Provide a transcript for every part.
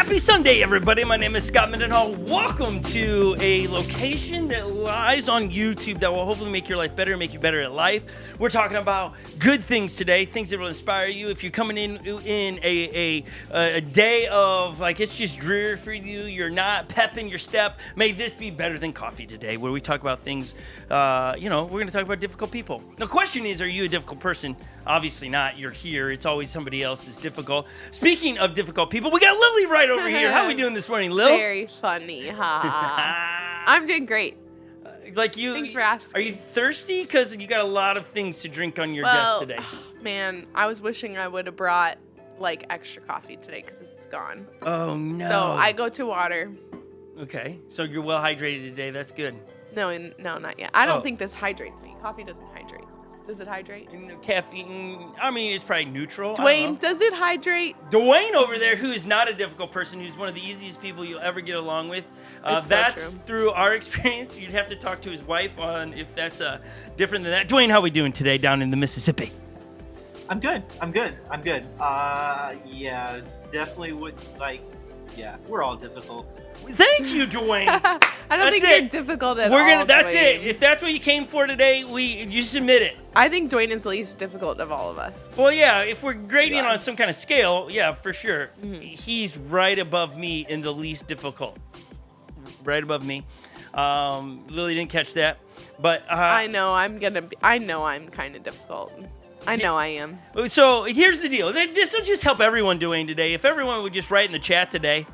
Happy Sunday, everybody. My name is Scott Mendenhall. Welcome to a location that lies on YouTube that will hopefully make your life better, make you better at life. We're talking about good things today, things that will inspire you. If you're coming in a day of, like, it's just dreary for you, you're not pepping your step, may this be better than coffee today, where we talk about things, we're going to talk about difficult people. The question is, are you a difficult person? Obviously not. You're here. It's always somebody else is difficult. Speaking of difficult people, we got Lily right over here. How are we doing this morning, Lil? Very funny. I'm doing great. Thanks for asking. Are you thirsty? Because you got a lot of things to drink on your desk today. Man, I was wishing I would have brought extra coffee today because this is gone. Oh, no. So I go to water. Okay. So you're well hydrated today. That's good. No, not yet. I don't think this hydrates me. Coffee doesn't hydrate. Does it hydrate? And the caffeine, it's probably neutral. Dwayne, does it hydrate? Dwayne over there, who is not a difficult person, who's one of the easiest people you'll ever get along with. That's through our experience. You'd have to talk to his wife on if that's different than that. Dwayne, how we doing today down in the Mississippi? I'm good. Yeah, definitely would we're all difficult. Thank you, Dwayne. I don't think you're difficult at all. That's Dwayne. it. If that's what you came for today, you submit it. I think Dwayne is the least difficult of all of us. Well, yeah, if we're grading on some kind of scale, yeah, for sure. Mm-hmm. He's right above me in the least difficult. Right above me. Lily didn't catch that, but I know I'm kind of difficult. I know I am. So here's the deal. This will just help everyone, Dwayne, today. If everyone would just write in the chat today,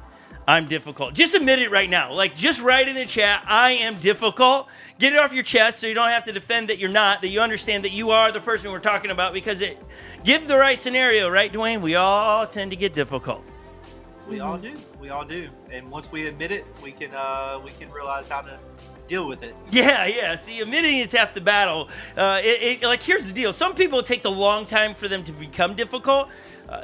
I'm difficult. Just admit it right now. Just write in the chat, I am difficult. Get it off your chest so you don't have to defend that you're not, that you understand that you are the person we're talking about, because give the right scenario, right, Dwayne? We all tend to get difficult. We all do. And once we admit it, we can realize how to deal with it. Yeah. See, admitting is half the battle. Here's the deal. Some people, it takes a long time for them to become difficult.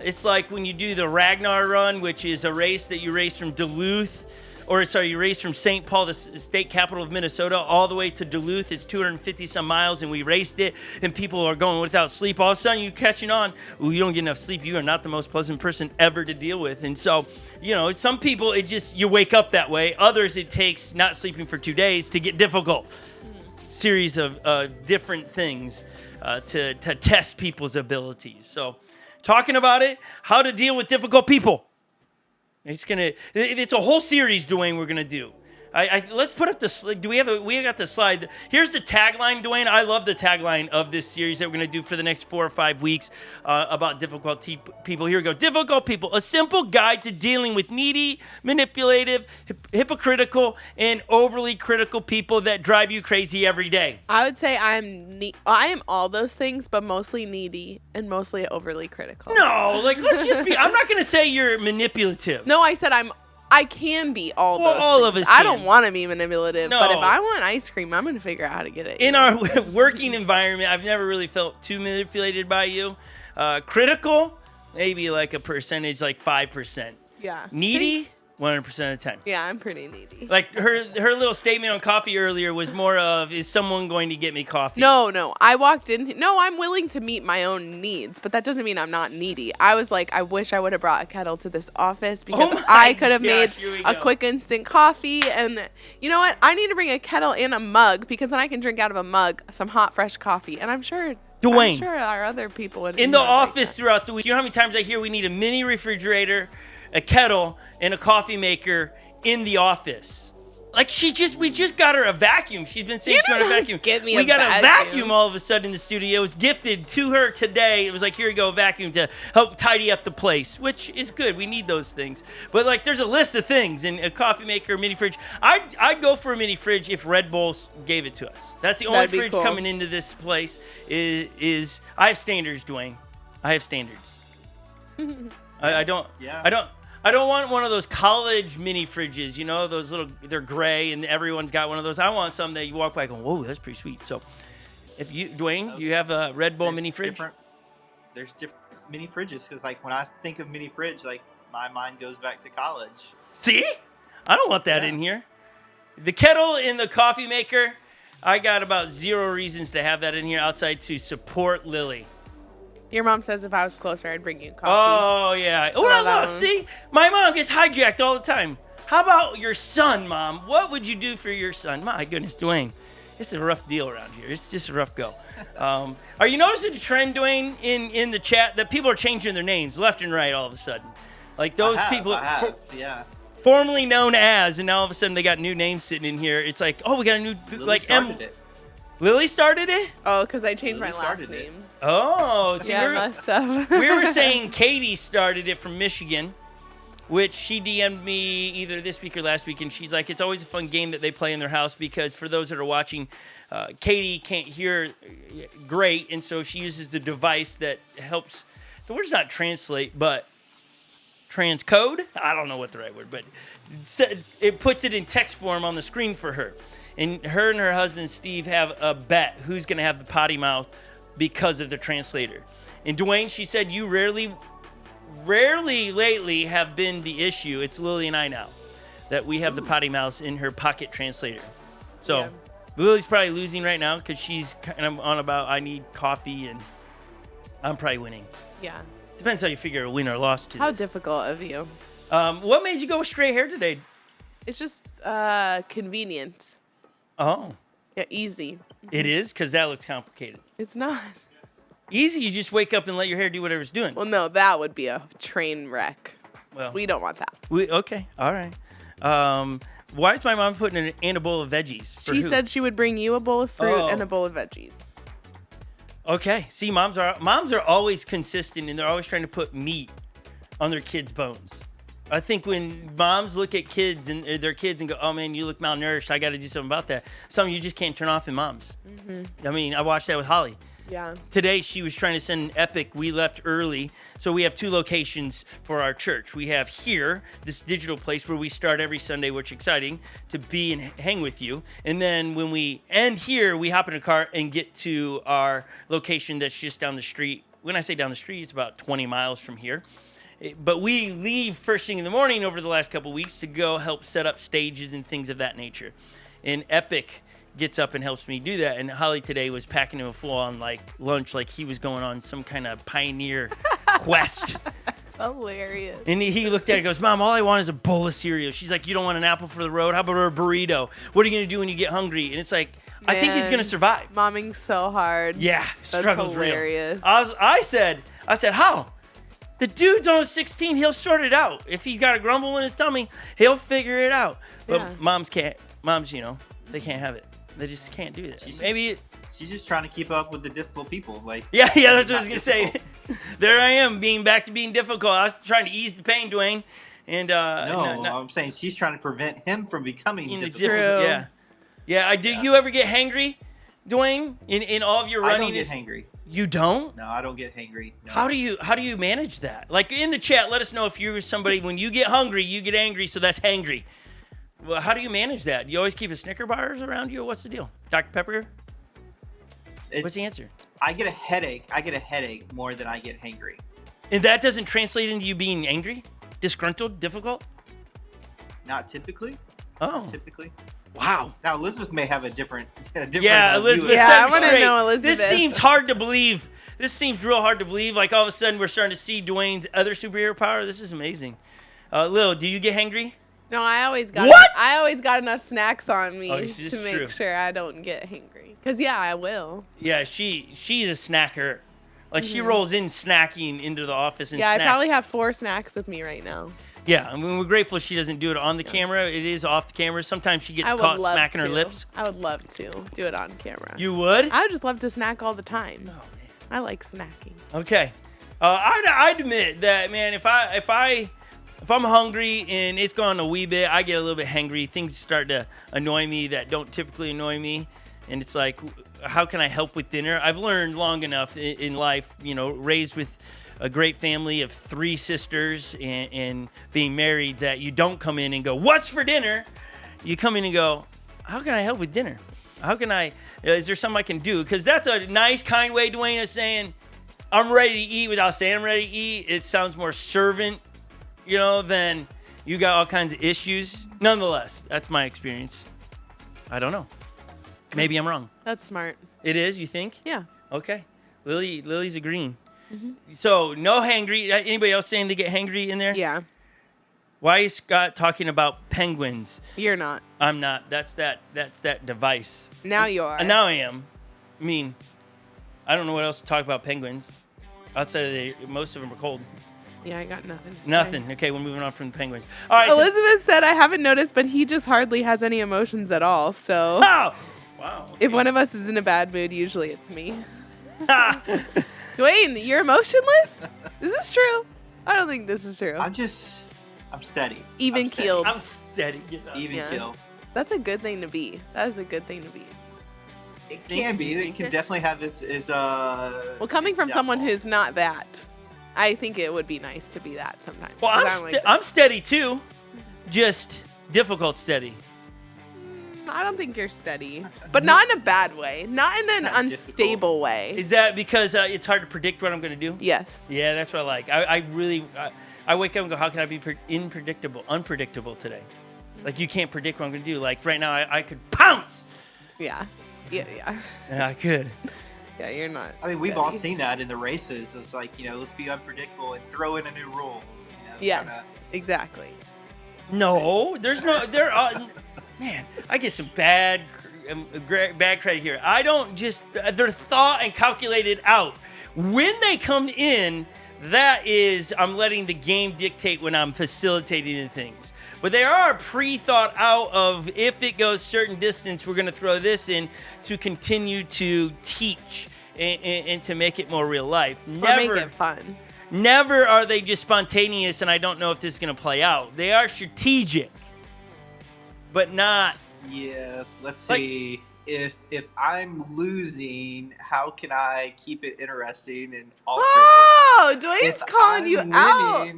It's like when you do the Ragnar run, which is a race that you race from you race from St. Paul, the state capital of Minnesota, all the way to Duluth. It's 250 some miles, and we raced it, and people are going without sleep. All of a sudden, you're catching on. Ooh, you don't get enough sleep. You are not the most pleasant person ever to deal with. And so, some people, you wake up that way. Others, it takes not sleeping for 2 days to get difficult. Series of different things to test people's abilities. So, talking about it, how to deal with difficult people. It's a whole series, Dwayne, we're going to do. Let's put up the slide. We got the slide. Here's the tagline, Dwayne. I love the tagline of this series that we're going to do for the next 4 or 5 weeks about difficult people. Here we go. Difficult people, a simple guide to dealing with needy, manipulative, hypocritical, and overly critical people that drive you crazy every day. I would say I am all those things, but mostly needy and mostly overly critical. No, let's just be. I'm not going to say you're manipulative. No, I said I can be all those all things. of us can. I don't want to be manipulative, No. but if I want ice cream, I'm going to figure out how to get it. In our working environment, I've never really felt too manipulated by you. Critical, maybe like a percentage, like 5%. Yeah. Needy, 100% of the time. Yeah, I'm pretty needy. Like her little statement on coffee earlier was more of, is someone going to get me coffee? No. I walked in. No, I'm willing to meet my own needs, but that doesn't mean I'm not needy. I was like, I wish I would have brought a kettle to this office because I could have made a quick instant coffee. And you know what? I need to bring a kettle and a mug because then I can drink out of a mug some hot, fresh coffee. And I'm sure our other people would. In the office throughout the week, you know how many times I hear we need a mini refrigerator, a kettle, and a coffee maker in the office. We just got her a vacuum. She's been saying she wanted a vacuum. We got a vacuum all of a sudden in the studio. It was gifted to her today. It was like, here you go, a vacuum to help tidy up the place, which is good. We need those things. But there's a list of things, and a coffee maker, a mini fridge. I'd go for a mini fridge if Red Bull gave it to us. That's the only fridge coming into this place. Is I have standards, Dwayne. I have standards. I don't. Yeah. I don't want one of those college mini fridges, those little, they're gray and everyone's got one of those. I want something that you walk by going, whoa, that's pretty sweet. So if Dwayne, you have a Red Bull mini fridge? There's different mini fridges because when I think of mini fridge, my mind goes back to college. See? I don't want that in here. The kettle and the coffee maker, I got about 0 reasons to have that in here outside to support Lily. Your mom says if I was closer, I'd bring you coffee. Oh, yeah. Well, look, see? My mom gets hijacked all the time. How about your son, Mom? What would you do for your son? My goodness, Dwayne. It's a rough deal around here. It's just a rough go. Are you noticing the trend, Dwayne, in the chat that people are changing their names left and right all of a sudden? Like those people, yeah. formerly known as, and now all of a sudden they got new names sitting in here. It's like, oh, we got a new, Lily started it. Lily started it? Oh, because I changed Lily my last started it. name. Oh, see, Yeah, must have. we were saying Katie started it from Michigan, which she DM'd me either this week or last week, and she's like, it's always a fun game that they play in their house because for those that are watching, Katie can't hear great, and so she uses a device that helps, the word's not translate, but transcode? I don't know what the right word, but it puts it in text form on the screen for her. And her husband, Steve, have a bet who's going to have the potty mouth because of the translator. And Dwayne, she said, you rarely lately have been the issue. It's Lily and I now that we have the potty mouth in her pocket translator. So Yeah. Lily's probably losing right now because she's kind of on about I need coffee, and I'm probably winning. Yeah. Depends how you figure a win or loss to How this. difficult of you. What made you go with straight hair today? It's just convenient. Oh, Yeah, easy. it is? Because that looks complicated. It's not. Easy, you just wake up and let your hair do whatever it's doing. Well, no, that would be a train wreck. Well, We don't want that. okay, all right. Why is my mom putting in a bowl of veggies? For She who? said she would bring you a bowl of fruit Oh. and a bowl of veggies. Okay, see, moms are always consistent, and they're always trying to put meat on their kids' bones. I think when moms look at kids and their kids and go, oh man, you look malnourished, I got to do something about that. Something you just can't turn off in moms. I mean, I watched that with Holly. Yeah. Today, she was trying to send an Epic. We left early. So we have 2 locations for our church. We have here, this digital place where we start every Sunday, which is exciting to be and hang with you. And then when we end here, we hop in a car and get to our location that's just down the street. When I say down the street, it's about 20 miles from here. But we leave first thing in the morning over the last couple of weeks to go help set up stages and things of that nature. And Epic gets up and helps me do that. And Holly today was packing him a full-on lunch, like he was going on some kind of pioneer quest. It's hilarious. And he looked at it and goes, Mom, all I want is a bowl of cereal. She's like, you don't want an apple for the road? How about a burrito? What are you going to do when you get hungry? And it's like, I think he's going to survive. Momming so hard. Yeah, struggle's hilarious. real. I said, how? The dude's almost 16. He'll sort it out. If he's got a grumble in his tummy, he'll figure it out. But Yeah. moms can't. Moms, they can't have it. They just can't do that. She's just trying to keep up with the difficult people. Yeah, that's what I was gonna say. There I am, back to being difficult. I was trying to ease the pain, Dwayne, and I'm saying she's trying to prevent him from becoming difficult. True. Yeah. Do you ever get hangry, Dwayne? In all of your running, I don't get hangry. You don't? No, I don't get hangry. No. How do you manage that? Like in the chat, let us know if you're somebody when you get hungry, you get angry, so that's hangry. Well, how do you manage that? Do you always keep a Snicker bars around you, or what's the deal? Dr. Pepper? What's the answer? I get a headache more than I get hangry. And that doesn't translate into you being angry, disgruntled, difficult? Not typically. Oh. Typically. Wow. Now Elizabeth may have a different yeah, Elizabeth. Yeah, set I me want to straight. know Elizabeth. This seems hard to believe. This seems real hard to believe. Like all of a sudden we're starting to see Dwayne's other superhero power. This is amazing. Lil, do you get hangry? No, I always got enough snacks on me to make sure I don't get hangry. Cause I will. Yeah, she's a snacker. Like she rolls in snacking into the office and snacks. I probably have 4 snacks with me right now. Yeah, I mean we're grateful she doesn't do it on the camera. It is off the camera. Sometimes she gets caught smacking her lips. I would love to do it on camera. You would? I would just love to snack all the time. Oh man. I like snacking. Okay. I'd admit that, man, if I'm hungry and it's gone a wee bit, I get a little bit hangry. Things start to annoy me that don't typically annoy me. And it's like, how can I help with dinner? I've learned long enough in life, raised with a great family of 3 sisters and being married, that you don't come in and go, what's for dinner? You come in and go, how can I help with dinner? Is there something I can do? Because that's a nice, kind way Dwayne is saying, I'm ready to eat without saying I'm ready to eat. It sounds more servant, than you got all kinds of issues. Nonetheless, that's my experience. I don't know. Maybe I'm wrong. That's smart. It is, you think? Yeah. Okay. Lily's agreeing. Mm-hmm. So no hangry. Anybody else saying they get hangry in there? Yeah. Why is Scott talking about penguins? You're not. I'm not. That's that device. Now you are. Now I am. I mean, I don't know what else to talk about penguins. Outside of most of them are cold. Yeah, I got nothing to say. Nothing. Okay, we're moving on from the penguins. All right. Elizabeth said, I haven't noticed, but he just hardly has any emotions at all. So Oh! Wow. Okay. if one of us is in a bad mood, usually it's me. Dwayne, you're emotionless? Is this true? I don't think this is true. I'm steady. Even keeled. I'm steady. Even Yeah. keel. That's a good thing to be. That is a good thing to be. It can be. It can definitely have its Well, coming from someone who's not that, I think it would be nice to be that sometimes. Well, 'Cause I'm steady too. Just difficult steady. I don't think you're steady, but not in a bad way, not in an Not unstable way. Is that because it's hard to predict what I'm going to do? Yes. Yeah, that's what I like. I really, I wake up and go, how can I be unpredictable today? Like you can't predict what I'm going to do. Like right now, I could pounce. Yeah. Yeah. Yeah, I could. Yeah, you're not. I mean, we've all steady. seen that in the races. It's like, let's be unpredictable and throw in a new rule. Yes, exactly. No, there are, man, I get some bad credit here. I don't just, they're thought and calculated out. When they come in, that is, I'm letting the game dictate when I'm facilitating the things. But they are pre-thought out of, if it goes certain distance, we're going to throw this in to continue to teach and to make it more real life. Or make it fun. Never are they just spontaneous, and I don't know if this is going to play out. They are strategic, but not. Yeah, let's see. If I'm losing, how can I keep it interesting and alter it? Oh, Dwayne's calling you out.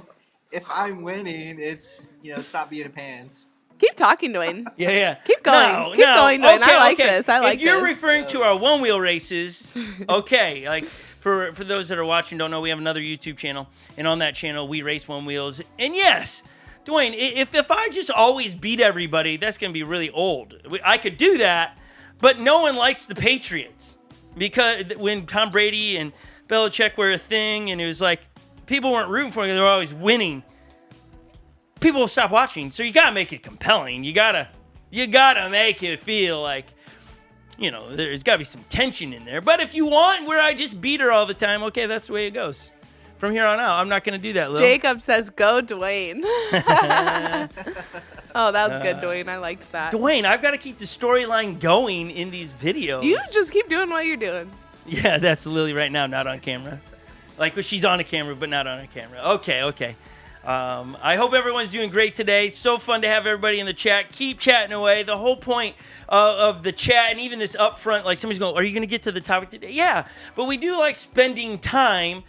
If I'm winning, it's stop being a pants. Keep talking, Dwayne. Yeah. Keep going. Keep going, Dwayne. I like this. I like If you're this. referring to our one-wheel races, okay. Like for those that are watching, don't know, we have another YouTube channel, and on that channel we race one wheels. And yes, Dwayne, if I just always beat everybody, that's gonna be really old. I could do that, but no one likes the Patriots because when Tom Brady and Belichick were a thing, and it was like people weren't rooting for them; they were always winning. People will stop watching, so you gotta make it compelling. You gotta make it feel like, there's gotta be some tension in there. But if you want where I just beat her all the time, okay, that's the way it goes. From here on out, I'm not gonna do that, Lil. Jacob says, "Go, Dwayne." Oh, that was good, Dwayne. I liked that. Dwayne, I've got to keep the storyline going in these videos. You just keep doing what you're doing. Yeah, that's Lily right now, not on camera. Like, she's on a camera, but not on a camera. Okay. I hope everyone's doing great today. It's so fun to have everybody in the chat. Keep chatting away. The whole point of the chat, and even this up front, like somebody's going, are you going to get to the topic today? Yeah, but we do like spending time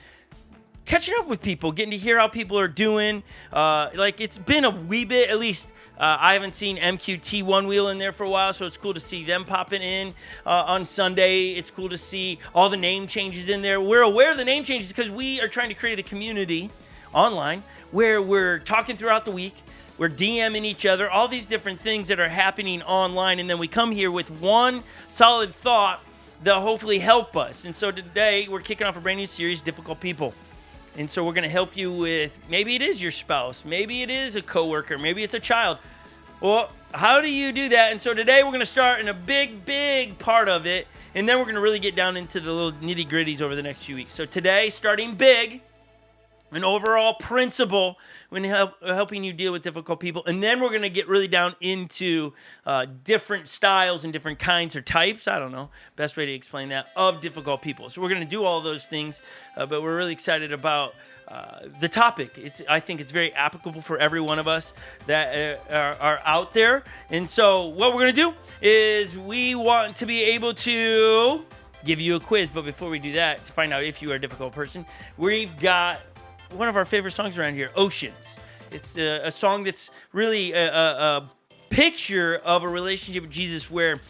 catching up with people, getting to hear how people are doing. Like, it's been a wee bit, at least I haven't seen MQT One Wheel in there for a while, so it's cool to see them popping in on Sunday. It's cool to see all the name changes in there. We're aware of the name changes because we are trying to create a community online where we're talking throughout the week. We're DMing each other, all these different things that are happening online, and then we come here with one solid thought that'll hopefully help us. And so today we're kicking off a brand new series, Difficult People. And so we're going to help you with, maybe it is your spouse, maybe it is a coworker, maybe it's a child. Well, how do you do that? And so today we're going to start in a big part of it, and then we're going to really get down into the little nitty-gritties over the next few weeks. So today, starting big, an overall principle when helping you deal with difficult people. And then we're going to get really down into different styles and different kinds or types, I don't know, best way to explain that, of difficult people. So we're going to do all those things, but we're really excited about the topic. I think it's very applicable for every one of us that are out there. And so what we're going to do is we want to be able to give you a quiz. But before we do that, to find out if you are a difficult person, we've got one of our favorite songs around here, Oceans. It's a song that's really a picture of a relationship with Jesus where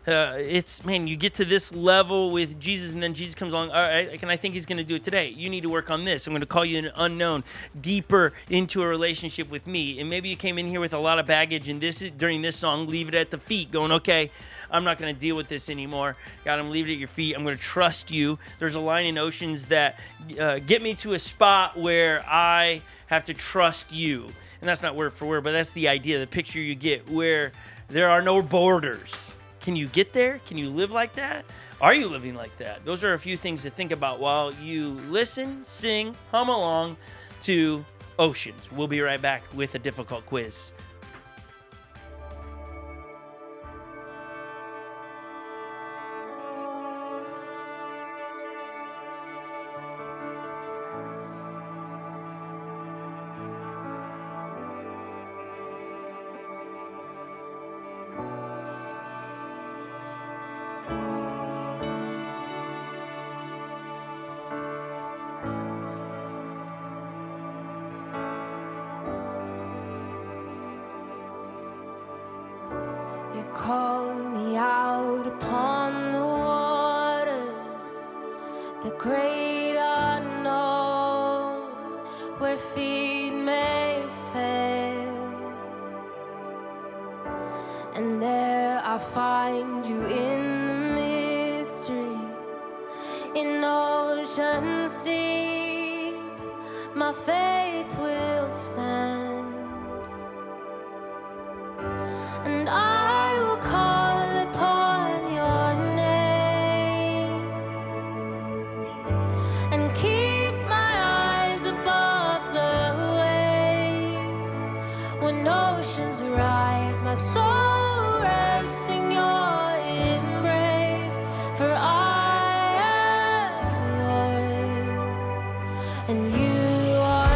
It's, man, you get to this level with Jesus, and then Jesus comes along. All right, and I think he's going to do it today. You need to work on this. I'm going to call you an unknown, deeper into a relationship with me. And maybe you came in here with a lot of baggage, and during this song, leave it at the feet, going, okay, I'm not going to deal with this anymore. God, I'm leaving it at your feet. I'm going to trust you. There's a line in Oceans that get me to a spot where I have to trust you. And that's not word for word, but that's the idea, the picture you get, where there are no borders. Can you get there? Can you live like that? Are you living like that? Those are a few things to think about while you listen, sing, hum along to Oceans. We'll be right back with a difficult quiz. Call me out upon the waters, the great unknown, where feet may fail. And there I find you in the mystery, in oceans deep, my faith will stand. And I will call upon your name and keep my eyes above the waves. When oceans rise, my soul rests in your embrace. For I am yours, and you are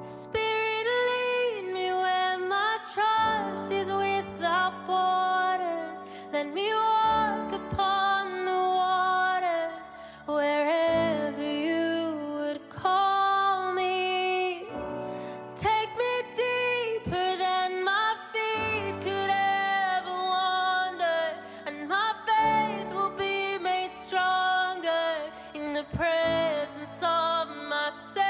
Spirit, lead me where my trust is without borders. Let me walk upon the waters wherever you would call me. Take me deeper than my feet could ever wander, and my faith will be made stronger in the presence of my Savior.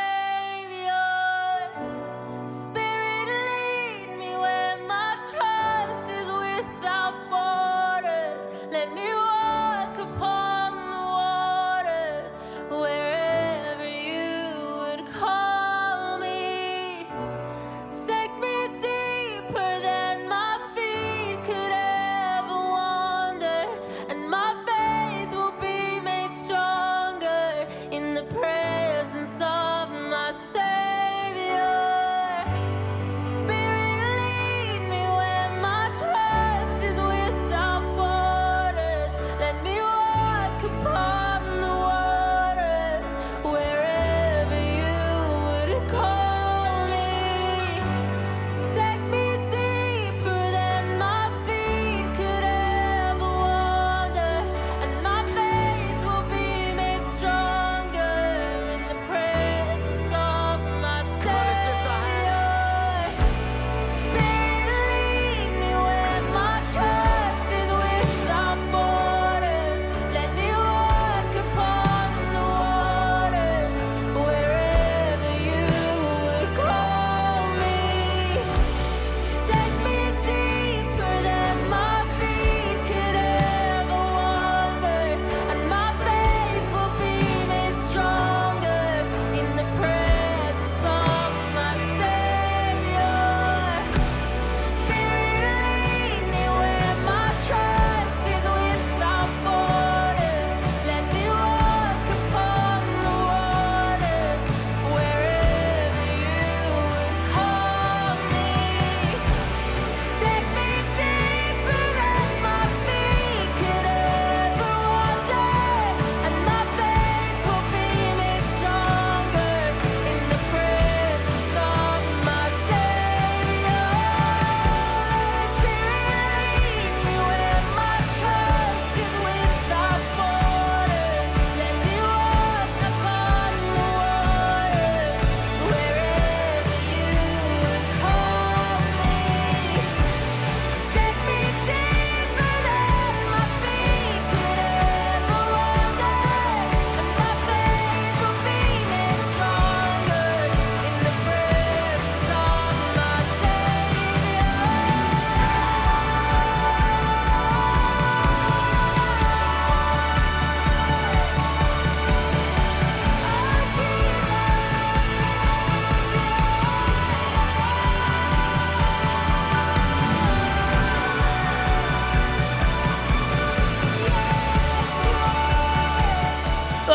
Let me walk upon the waters wherever you would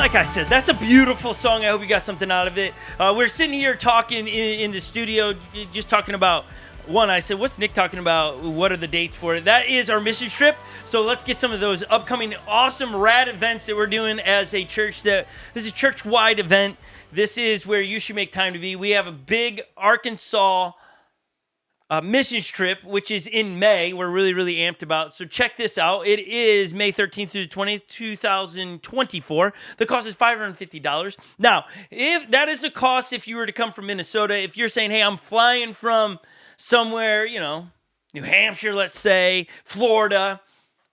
like I said, that's a beautiful song. I hope you got something out of it. We're sitting here talking in the studio, just talking about one. I said, what's Nick talking about? What are the dates for it? That is our mission trip. So let's get some of those upcoming awesome, rad events that we're doing as a church. This is a church-wide event. This is where you should make time to be. We have a big Arkansas missions trip, which is in May. We're really, really amped about. So check this out. It is May 13th through the 20th, 2024. The cost is $550. Now, if that is the cost if you were to come from Minnesota, if you're saying, hey, I'm flying from somewhere, New Hampshire, let's say, Florida,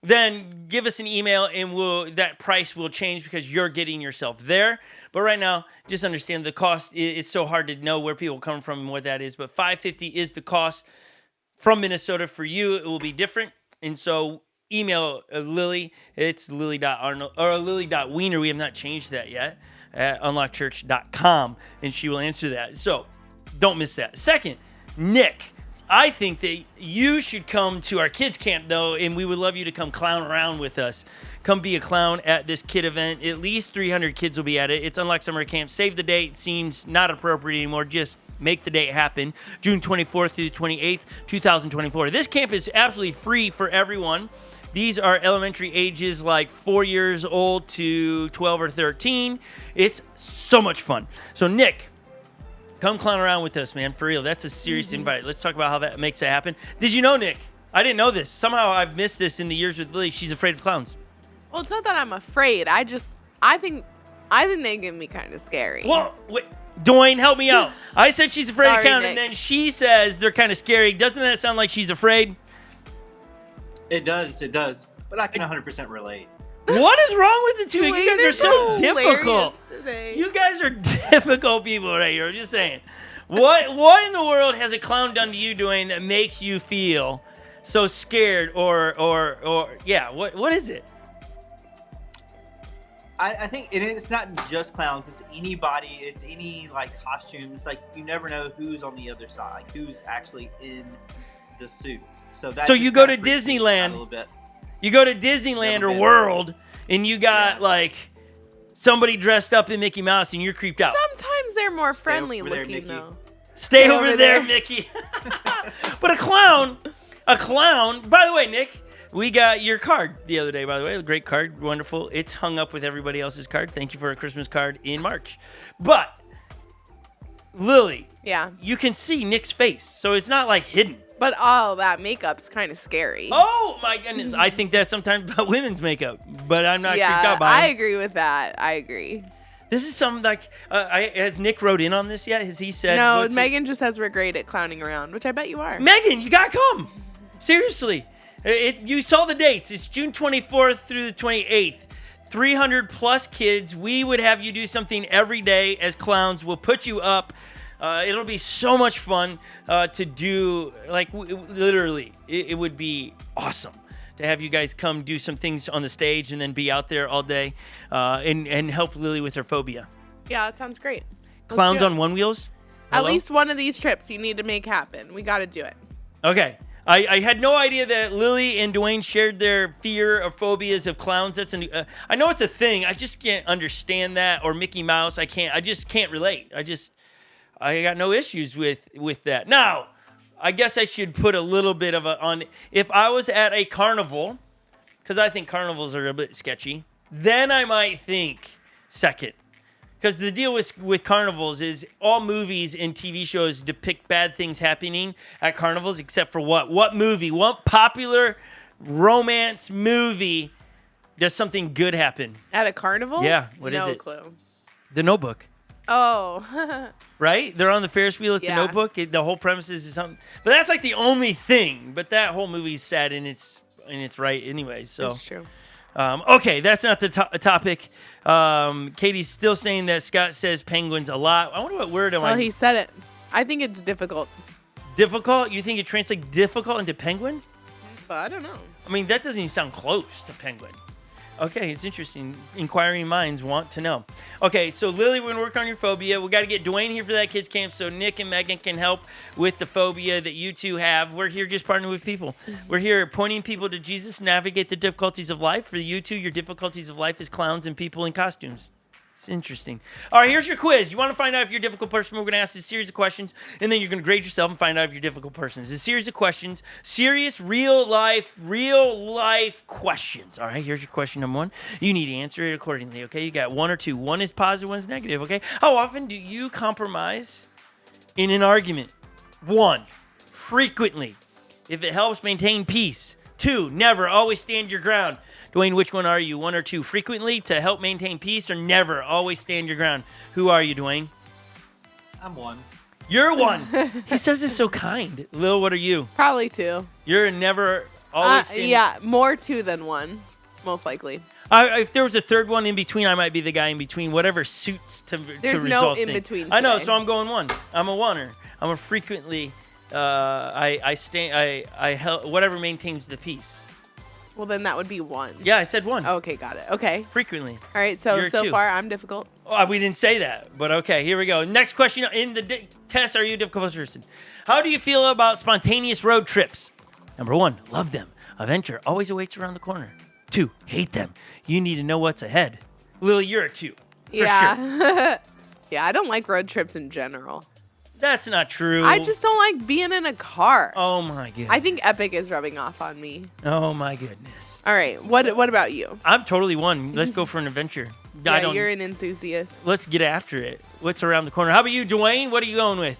then give us an email and that price will change because you're getting yourself there. But right now, just understand the cost. It's so hard to know where people come from and what that is. But $550 is the cost from Minnesota. For you, it will be different. And so email Lily. It's lily.arnold or lily.wiener. We have not changed that yet at unlockchurch.com. And she will answer that. So don't miss that. Second, Nick, I think that you should come to our kids camp, though, and we would love you to come clown around with us. Come be a clown at this kid event. At least 300 kids will be at it. It's Unlock Summer Camp. Save the date. Seems not appropriate anymore. Just make the date happen. June 24th through the 28th, 2024. This camp is absolutely free for everyone. These are elementary ages like 4 years old to 12 or 13. It's so much fun. So, Nick, come clown around with us, man. For real. That's a serious invite. Let's talk about how that makes it happen. Did you know, Nick? I didn't know this. Somehow I've missed this in the years with Lily. She's afraid of clowns. Well, it's not that I'm afraid. I think they give me kind of scary. Well, wait, Dwayne, help me out. I said she's afraid of clowns, Nick. and then she says they're kind of scary. Doesn't that sound like she's afraid? It does. But I can 100% relate. What is wrong with the two? You guys are so difficult. Today. You guys are difficult people right here. I'm just saying. What in the world has a clown done to you, Dwayne, that makes you feel so scared or yeah, what is it? I think it's not just clowns. It's anybody. It's any costumes. You never know who's on the other side, who's actually in the suit. So you go to Disneyland a little bit. You go to Disneyland or World, and you got somebody dressed up in Mickey Mouse, and you're creeped out. Sometimes they're more friendly looking, though. Stay over there, Mickey. But a clown. By the way, Nick, we got your card the other day, by the way. A great card. Wonderful. It's hung up with everybody else's card. Thank you for a Christmas card in March. But, Lily. Yeah. You can see Nick's face, so it's not hidden. But all that makeup's kind of scary. Oh, my goodness. I think that's sometimes about women's makeup, but I'm not creeped out by it. I agree with that. I agree. This is something has Nick wrote in on this yet? Has he said? No, Megan just says we're great at clowning around, which I bet you are. Megan, you got to come. Seriously. You saw the dates. It's June 24th through the 28th. 300 plus kids. We would have you do something every day as clowns. We'll put you up. It'll be so much fun to do. Literally, it would be awesome to have you guys come do some things on the stage and then be out there all day and help Lily with her phobia. Yeah, that sounds great. Clowns on one wheels? Hello? At least one of these trips you need to make happen. We got to do it. Okay. I had no idea that Lily and Dwayne shared their fear or phobias of clowns. That's I know it's a thing. I just can't understand that. Or Mickey Mouse. I just can't relate. I got no issues with that. Now, I guess I should put a little bit of on. If I was at a carnival, because I think carnivals are a bit sketchy, then I might think second. Because the deal with carnivals is all movies and TV shows depict bad things happening at carnivals, except for what? What movie? What popular romance movie does something good happen? At a carnival? Yeah. What is it? No clue. The Notebook. Oh. Right? They're on the Ferris wheel at the Notebook. The whole premise is something. But that's the only thing. But that whole movie's sad and it's right anyway. So. That's true. Okay, that's not the topic. Katie's still saying that Scott says penguins a lot. I wonder what word am I... Well, he said it. I think it's difficult. Difficult? You think it translates difficult into penguin? But I don't know. I mean, that doesn't even sound close to penguin. Okay, it's interesting. Inquiring minds want to know. Okay, so Lily, we're going to work on your phobia. We got to get Dwayne here for that kids camp so Nick and Megan can help with the phobia that you two have. We're here just partnering with people. We're here pointing people to Jesus, navigate the difficulties of life. For you two, your difficulties of life is clowns and people in costumes. It's interesting. All right, here's your quiz. You want to find out if you're a difficult person? We're going to ask a series of questions, and then you're going to grade yourself and find out if you're a difficult person. It's a series of questions, serious, real life questions. All right, here's your question number 1. You need to answer it accordingly, okay? You got 1 or 2. 1 is positive, 1 is negative, okay? How often do you compromise in an argument? 1, frequently, if it helps maintain peace. 2, never, always stand your ground. Dwayne, which one are you? 1 or 2? Frequently, to help maintain peace, or never, always stand your ground? Who are you, Dwayne? I'm 1. You're 1. He says this so kind. Lil, what are you? Probably 2. You're a never, always stand... Yeah, more 2 than 1, most likely. If there was a third one in between, I might be the guy in between. Whatever suits to resolve There's no in things. between. I know, today. so I'm going 1. I'm a oneer. I'm a frequently. I stand. I help whatever maintains the peace. Well, then that would be 1. Yeah, I said 1. Okay, got it. Okay. Frequently. All right, so You're 2. far I'm difficult. Oh, we didn't say that, but okay, here we go. Next question in the test: are you a difficult person? How do you feel about spontaneous road trips? Number 1, love them. Adventure always awaits around the corner. 2, hate them. You need to know what's ahead. Lily, you're a 2. For sure. Yeah, I don't like road trips in general. That's not true. I just don't like being in a car. Oh my goodness. I think Epic is rubbing off on me. Oh my goodness. All right, what about you? I'm totally 1. Let's go for an adventure. Yeah, you're an enthusiast. Let's get after it. What's around the corner? How about you, Dwayne? What are you going with?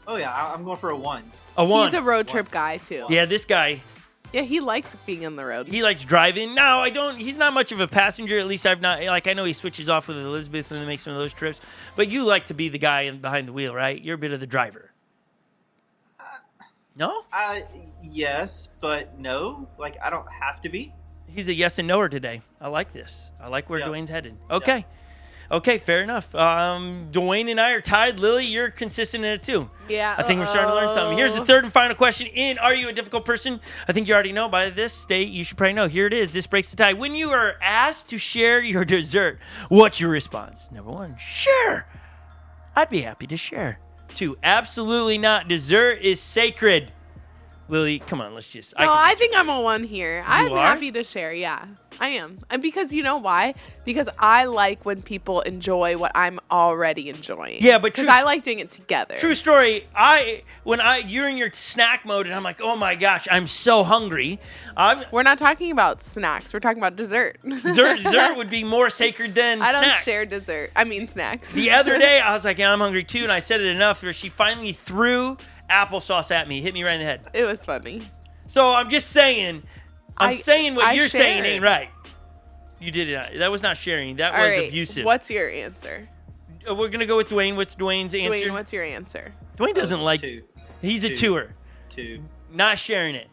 Oh yeah, I'm going for a 1. A 1. He's a road trip guy too. Yeah, this guy. Yeah, he likes being on the road. He likes driving. No, I don't. He's not much of a passenger. At least I've not. Like, I know he switches off with Elizabeth when they make some of those trips. But you like to be the guy behind the wheel, right? You're a bit of the driver. No? Yes, but no. Like, I don't have to be. He's a yes and noer today. I like this. I like where Yep. Dwayne's headed. Okay. Okay, fair enough. Dwayne and I are tied. Lily, you're consistent in it too. Yeah. I think we're starting to learn something. Here's the third and final question in Are You a Difficult Person? I think you already know by this state. You should probably know. Here it is. This breaks the tie. When you are asked to share your dessert, what's your response? Number 1, sure. I'd be happy to share. 2, absolutely not. Dessert is sacred. Lily, come on, let's just. No, I think I'm a 1 here. I'm are? happy to share. Yeah, I am. And because you know why? Because I like when people enjoy what I'm already enjoying. Yeah, but because I like doing it together. True story. You're in your snack mode, and I'm like, oh my gosh, I'm so hungry. We're not talking about snacks. We're talking about dessert. Dessert would be more sacred than I don't snacks. share dessert. I mean snacks. The other day, I was like, yeah, I'm hungry too, and I said it enough where she finally threw applesauce at me, hit me right in the head. It was funny. So I'm just saying, saying what you're shared. saying ain't right. You did it. That was not sharing. That was abusive. What's your answer? We're gonna go with Dwayne. What's Dwayne's answer? Dwayne, what's your answer? Dwayne doesn't like. 2. He's a 2. tour. 2. Not sharing it.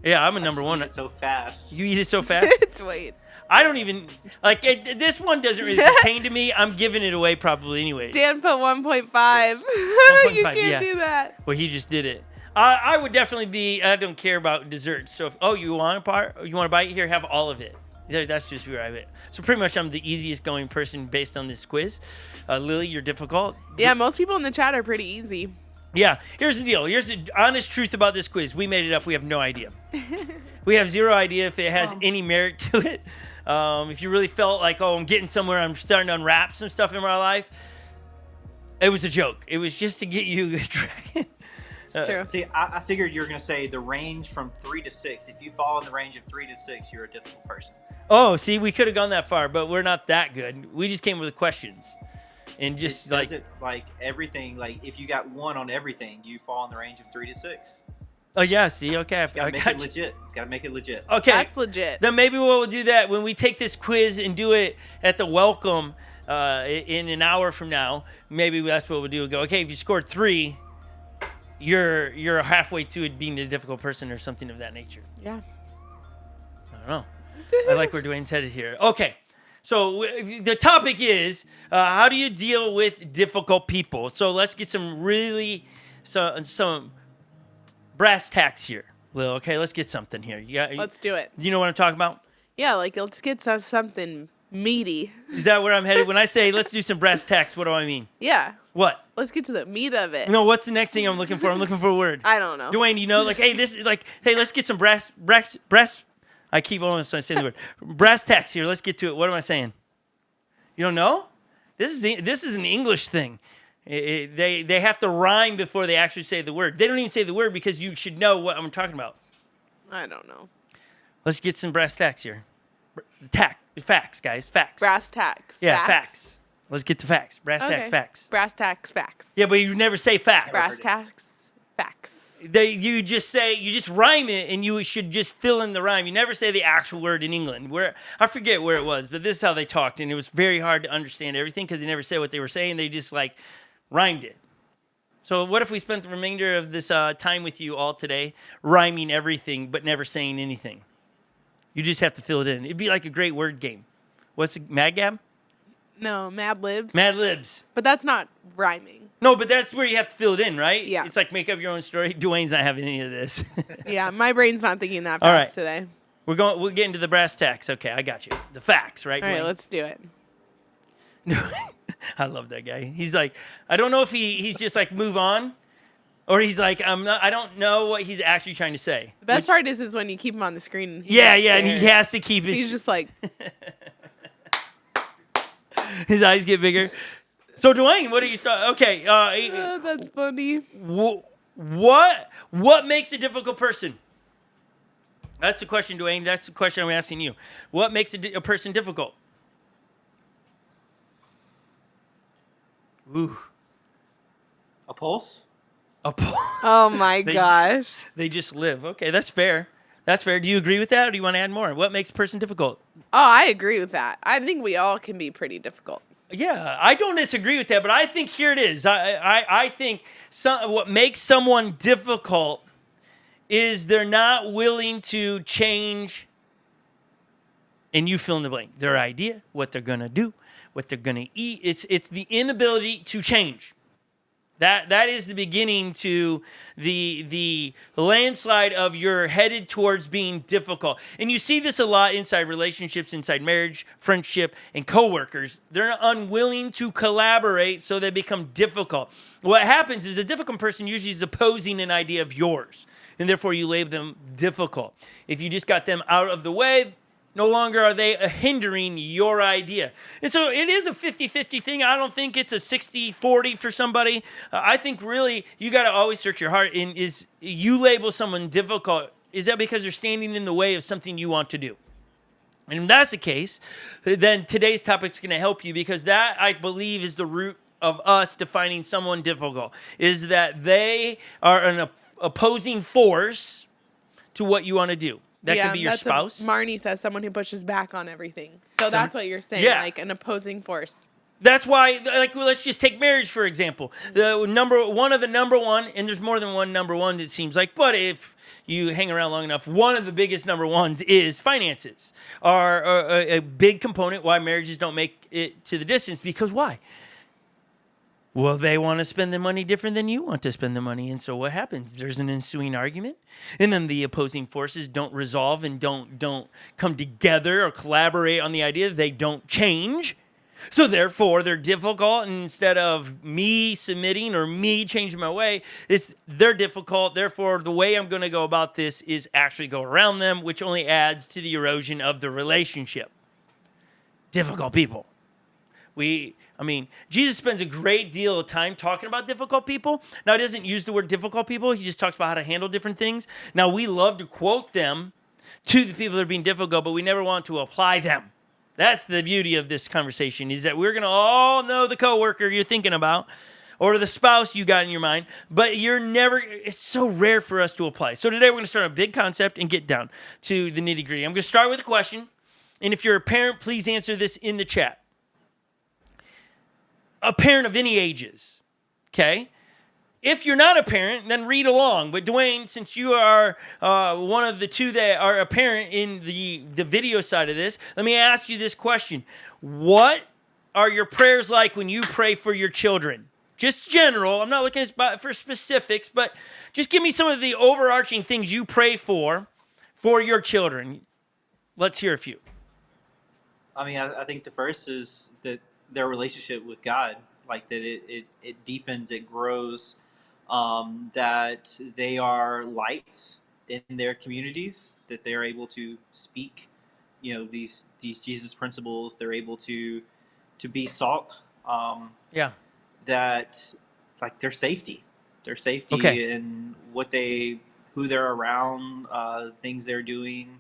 Yeah, I'm a number 1. So fast. You eat it so fast. Dwayne. I don't even like it, this one doesn't really pertain to me. I'm giving it away probably anyway. Dan put 1.5. You 1.5, can't yeah. do that. Well, he just did it. I would definitely be. I don't care about desserts. So, you want a part? You want to bite? Here, have all of it. That's just where I'm at. So pretty much, I'm the easiest going person based on this quiz. Lily, you're difficult. Yeah, most people in the chat are pretty easy. Yeah. Here's the deal. Here's the honest truth about this quiz. We made it up. We have no idea. We have zero idea if it has any merit to it. If you really felt like, I'm getting somewhere, I'm starting to unwrap some stuff in my life, it was a joke. It was just to get you tracking. It's true. See, I figured you were going to say the range from 3 to 6. If you fall in the range of 3 to 6, you're a difficult person. Oh, see, we could have gone that far, but we're not that good. We just came with questions. And just Does it like everything, like if you got 1 on everything, you fall in the range of 3 to 6. Oh, yeah, see, okay. Gotta make it legit. Gotta make it legit. Okay. That's legit. Then maybe we'll do that when we take this quiz and do it at the welcome in an hour from now. Maybe that's what we'll do. We'll go, okay, if you scored 3, you're halfway to it being a difficult person or something of that nature. Yeah. I don't know. I like where Dwayne's headed here. Okay. So the topic is how do you deal with difficult people? So let's get some brass tacks here. Well, okay, let's get something here. Let's do it. You know what I'm talking about? Yeah, like let's get something meaty. Is that where I'm headed? When I say let's do some brass tacks, what do I mean? Yeah. What? Let's get to the meat of it. No, what's the next thing I'm looking for? I'm looking for a word. I don't know. Dwayne, you know, like, hey, let's get some brass. I keep almost saying the word. Brass tacks here. Let's get to it. What am I saying? You don't know? This is an English thing. They have to rhyme before they actually say the word. They don't even say the word because you should know what I'm talking about. I don't know. Let's get some brass tacks here. Facts, guys. Facts. Brass tacks. Yeah, facts. Let's get to facts. Brass tacks, facts. Brass tacks, facts. Yeah, but you never say facts. Brass tacks, facts. You just rhyme it, and you should just fill in the rhyme. You never say the actual word in England. I forget where it was, but this is how they talked, and it was very hard to understand everything because they never said what they were saying. They just like rhymed it. So what if we spent the remainder of this time with you all today rhyming everything but never saying anything? You just have to fill it in. It'd be like a great word game. What's it, Mad Gab? No, Mad Libs. Mad Libs. But that's not rhyming. No, but that's where you have to fill it in, right? Yeah. It's like make up your own story. Dwayne's not having any of this. Yeah, my brain's not thinking that All fast right. today. We'll get into the brass tacks. Okay, I got you. The facts, right? All right, Dwayne? let's do it. I love that guy. He's like, I don't know if he's just like move on, or he's like, I don't know what he's actually trying to say. The best part is when you keep him on the screen. Yeah, and he has to keep his. He's just like. His eyes get bigger. So Dwayne, what are you thought? Okay, That's funny. What makes a difficult person? That's the question, Dwayne. That's the question I'm asking you. What makes a person difficult? Ooh. A pulse? Oh my gosh. They just live. Okay, that's fair. That's fair. Do you agree with that, or do you want to add more? What makes a person difficult? Oh, I agree with that. I think we all can be pretty difficult. Yeah, I don't disagree with that, but I think here it is. I think what makes someone difficult is they're not willing to change, and you fill in the blank, their idea, what they're going to do, what they're going to eat. It's the inability to change. That is the beginning to the landslide of you're headed towards being difficult. And you see this a lot inside relationships, inside marriage, friendship, and coworkers. They're unwilling to collaborate, so they become difficult. What happens is a difficult person usually is opposing an idea of yours, and therefore you label them difficult. If you just got them out of the way, no longer are they hindering your idea. And so it is a 50-50 thing. I don't think it's a 60-40 for somebody. I think really you got to always search your heart. And is you label someone difficult, is that because they're standing in the way of something you want to do? And if that's the case, then today's topic is going to help you, because that, I believe, is the root of us defining someone difficult, is that they are an opposing force to what you want to do. That could be your spouse. Marnie says someone who pushes back on everything. So that's what you're saying, like an opposing force. That's why, like, well, let's just take marriage, for example. One of the number one, and there's more than one number one, it seems like, but if you hang around long enough, one of the biggest number ones is finances, are a big component why marriages don't make it to the distance. Because why? Well, they want to spend the money different than you want to spend the money. And so what happens? There's an ensuing argument. And then the opposing forces don't resolve and don't come together or collaborate on the idea. They don't change. So therefore, they're difficult. And instead of me submitting or me changing my way, they're difficult. Therefore, the way I'm going to go about this is actually go around them, which only adds to the erosion of the relationship. Difficult people. Jesus spends a great deal of time talking about difficult people. Now, he doesn't use the word difficult people. He just talks about how to handle different things. Now, we love to quote them to the people that are being difficult, but we never want to apply them. That's the beauty of this conversation, is that we're going to all know the coworker you're thinking about or the spouse you got in your mind, but it's so rare for us to apply. So today we're going to start a big concept and get down to the nitty gritty. I'm going to start with a question. And if you're a parent, please answer this in the chat. A parent of any ages, okay? If you're not a parent, then read along. But Dwayne, since you are one of the two that are a parent in the video side of this, let me ask you this question. What are your prayers like when you pray for your children? Just general. I'm not looking for specifics, but just give me some of the overarching things you pray for your children. Let's hear a few. I think the first is that their relationship with God, like that it deepens, it grows, that they are lights in their communities, that they're able to speak, these Jesus principles. They're able to to be salt. Yeah. That like their safety Okay. and who they're around, things they're doing.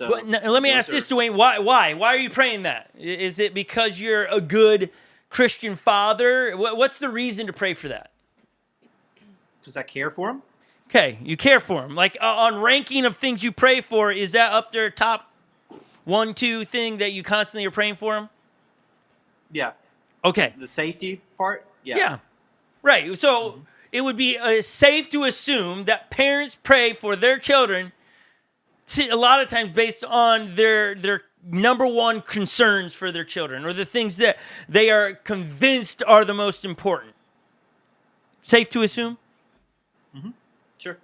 Well, So let me ask this, Dwayne. Why are you praying that? Is it because you're a good Christian father? What's the reason to pray for that? because I care for them. Okay, you care for them. Like on ranking of things you pray for, is that up there top 1, 2 thing that you constantly are praying for them? Yeah. Okay. The safety part. Yeah. Yeah. Right. So it would be safe to assume that parents pray for their children a lot of times based on their number one concerns for their children or the things that they are convinced are the most important. Safe to assume? Sure.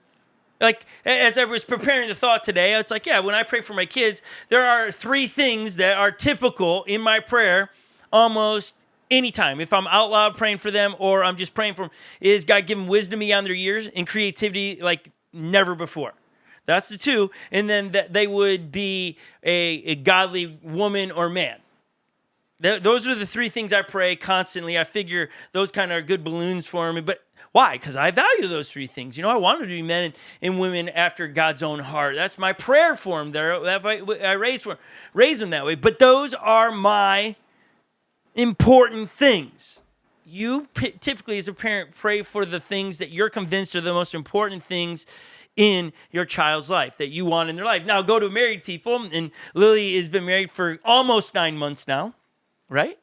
Like, as I was preparing the thought today, it's like, yeah, when I pray for my kids, there are 3 things that are typical in my prayer almost anytime. If I'm out loud praying for them or I'm just praying for them, is God give them wisdom beyond their years and creativity like never before. That's the 2. And then that they would be a godly woman or man. Those are the 3 things I pray constantly. I figure those kind of are good balloons for me. But why? Because I value those 3 things. I want them to be men and women after God's own heart. That's my prayer for them. I raise them that way. But those are my important things. You typically, as a parent, pray for the things that you're convinced are the most important things in your child's life that you want in their life. Now, go to married people, and Lily has been married for almost 9 months now, right?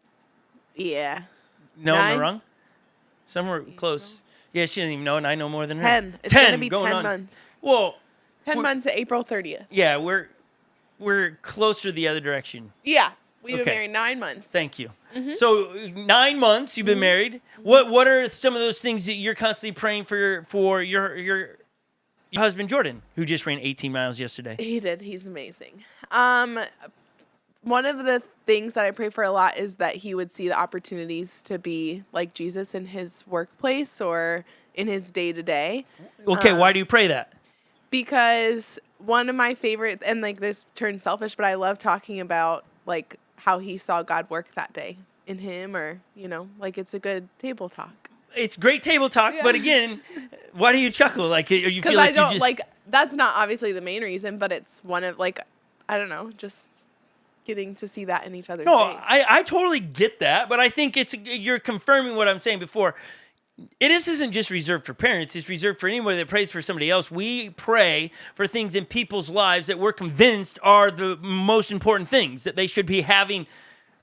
Yeah. No, am I 9? wrong? Somewhere close. Yeah, she didn't even know, and I know more than her. 10. It's going to be 10 going on. months. Well, 10 months to April 30th. yeah, we're closer the other direction. Yeah. We've Okay. been married 9 months. Thank you. So 9 months you've been married. What are some of those things that you're constantly praying for your husband Jordan, who just ran 18 miles yesterday? He did. He's amazing. One of the things that I pray for a lot is that he would see the opportunities to be like Jesus in his workplace or in his day-to-day. Okay, why do you pray that? Because one of my favorite, and like this turns selfish, but I love talking about like how he saw God work that day in him, or, like it's a good table talk. It's great table talk, Yeah. but again, why do you chuckle? Like, you Because feel like I don't, you just... like, that's not obviously the main reason, but it's one of, like, I don't know, just getting to see that in each other's No, face. I totally get that, but I think you're confirming what I'm saying before. This isn't just reserved for parents. It's reserved for anybody that prays for somebody else. We pray for things in people's lives that we're convinced are the most important things that they should be having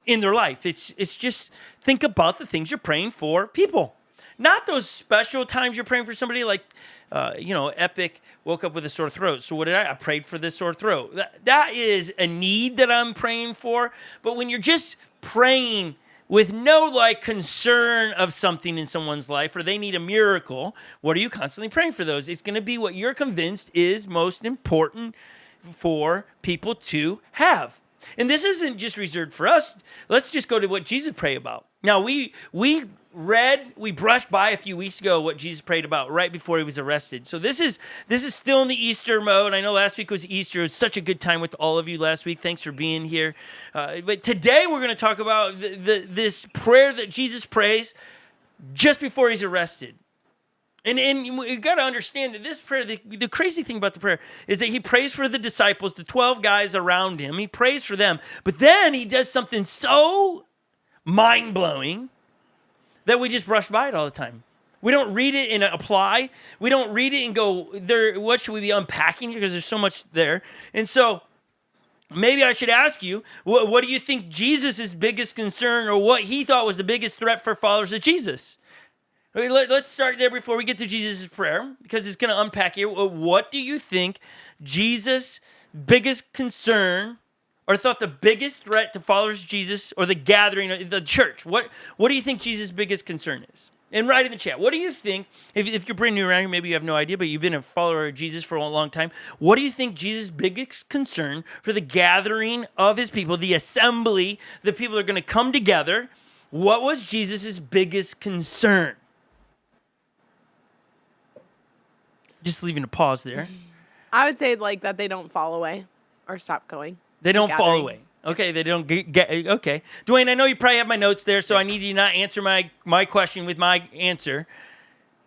in their life. It's just think about the things you're praying for people. Not those special times you're praying for somebody like, Epic woke up with a sore throat. So what did I prayed for this sore throat. That is a need that I'm praying for. But when you're just praying with no concern of something in someone's life or they need a miracle, what are you constantly praying for those? It's going to be what you're convinced is most important for people to have. And this isn't just reserved for us. Let's just go to what Jesus prayed about. Now, we brushed by a few weeks ago what Jesus prayed about right before he was arrested. So this is still in the Easter mode. I know last week was Easter. It was such a good time with all of you last week. Thanks for being here. But today we're going to talk about this prayer that Jesus prays just before he's arrested. And you got to understand that this prayer, the crazy thing about the prayer is that he prays for the disciples, the 12 guys around him. He prays for them. But then he does something so mind-blowing that we just brush by it all the time. We don't read it and apply. We don't read it and go, what should we be unpacking here? Because there's so much there. And so maybe I should ask you, what do you think Jesus' biggest concern or what he thought was the biggest threat for followers of Jesus? Let's start there before we get to Jesus' prayer, because it's going to unpack here. What do you think Jesus' biggest concern or thought the biggest threat to followers of Jesus or the gathering, the church? What do you think Jesus' biggest concern is? And write in the chat. What do you think, if you're brand new around here, maybe you have no idea, but you've been a follower of Jesus for a long time. What do you think Jesus' biggest concern for the gathering of his people, the assembly, the people that are going to come together, what was Jesus' biggest concern? Just leaving a pause there. I would say that they don't fall away or stop going. They don't fall away. Okay, they don't get okay. Dwayne, I know you probably have my notes there, so I need you to not answer my question with my answer.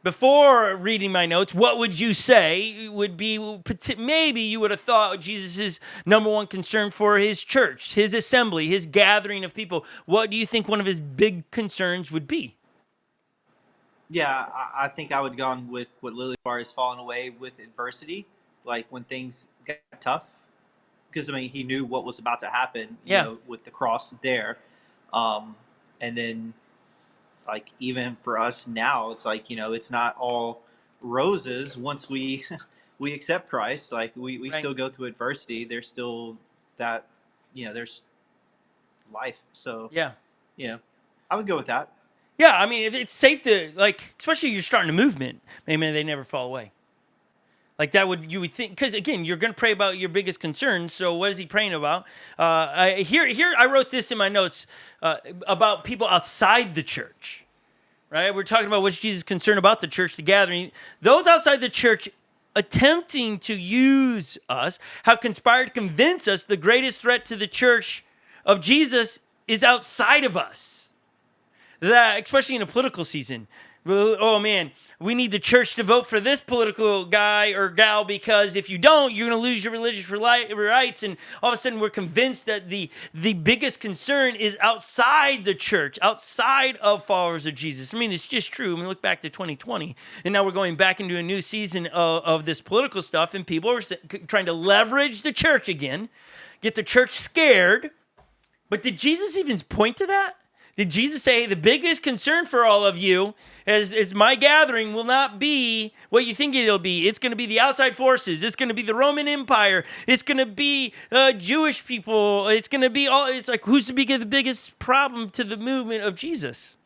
Before reading my notes, what would you say would be, maybe you would have thought Jesus' number one concern for his church, his assembly, his gathering of people? What do you think one of his big concerns would be? Yeah, I think I would have gone with what Lily Bar has fallen away with adversity, like when things got tough. Because, I mean, he knew what was about to happen, you know, with the cross there. And then, like, even for us now, it's like, you know, it's not all roses once we we accept Christ. Like, we Right. still go through adversity. There's still that, you know, there's life. So, Yeah. you know, I would go with that. Yeah, I mean, it's safe to, like, especially you're starting a movement, maybe they never fall away. Like that you would think, because again, you're going to pray about your biggest concerns. So what is he praying about? Here, I wrote this in my notes about people outside the church, right? We're talking about what's Jesus' concern about the church, the gathering. Those outside the church attempting to use us have conspired to convince us the greatest threat to the church of Jesus is outside of us. That, especially in a political season. Oh man, we need the church to vote for this political guy or gal because if you don't, you're going to lose your religious rights. And all of a sudden, we're convinced that the biggest concern is outside the church, outside of followers of Jesus. I mean, it's just true. I mean, look back to 2020, and now we're going back into a new season of this political stuff, and people are trying to leverage the church again, get the church scared. But did Jesus even point to that? Did Jesus say the biggest concern for all of you is my gathering will not be what you think it'll be? It's going to be the outside forces. It's going to be the Roman Empire. It's going to be Jewish people. It's going to be all. It's like, who's the biggest problem to the movement of Jesus?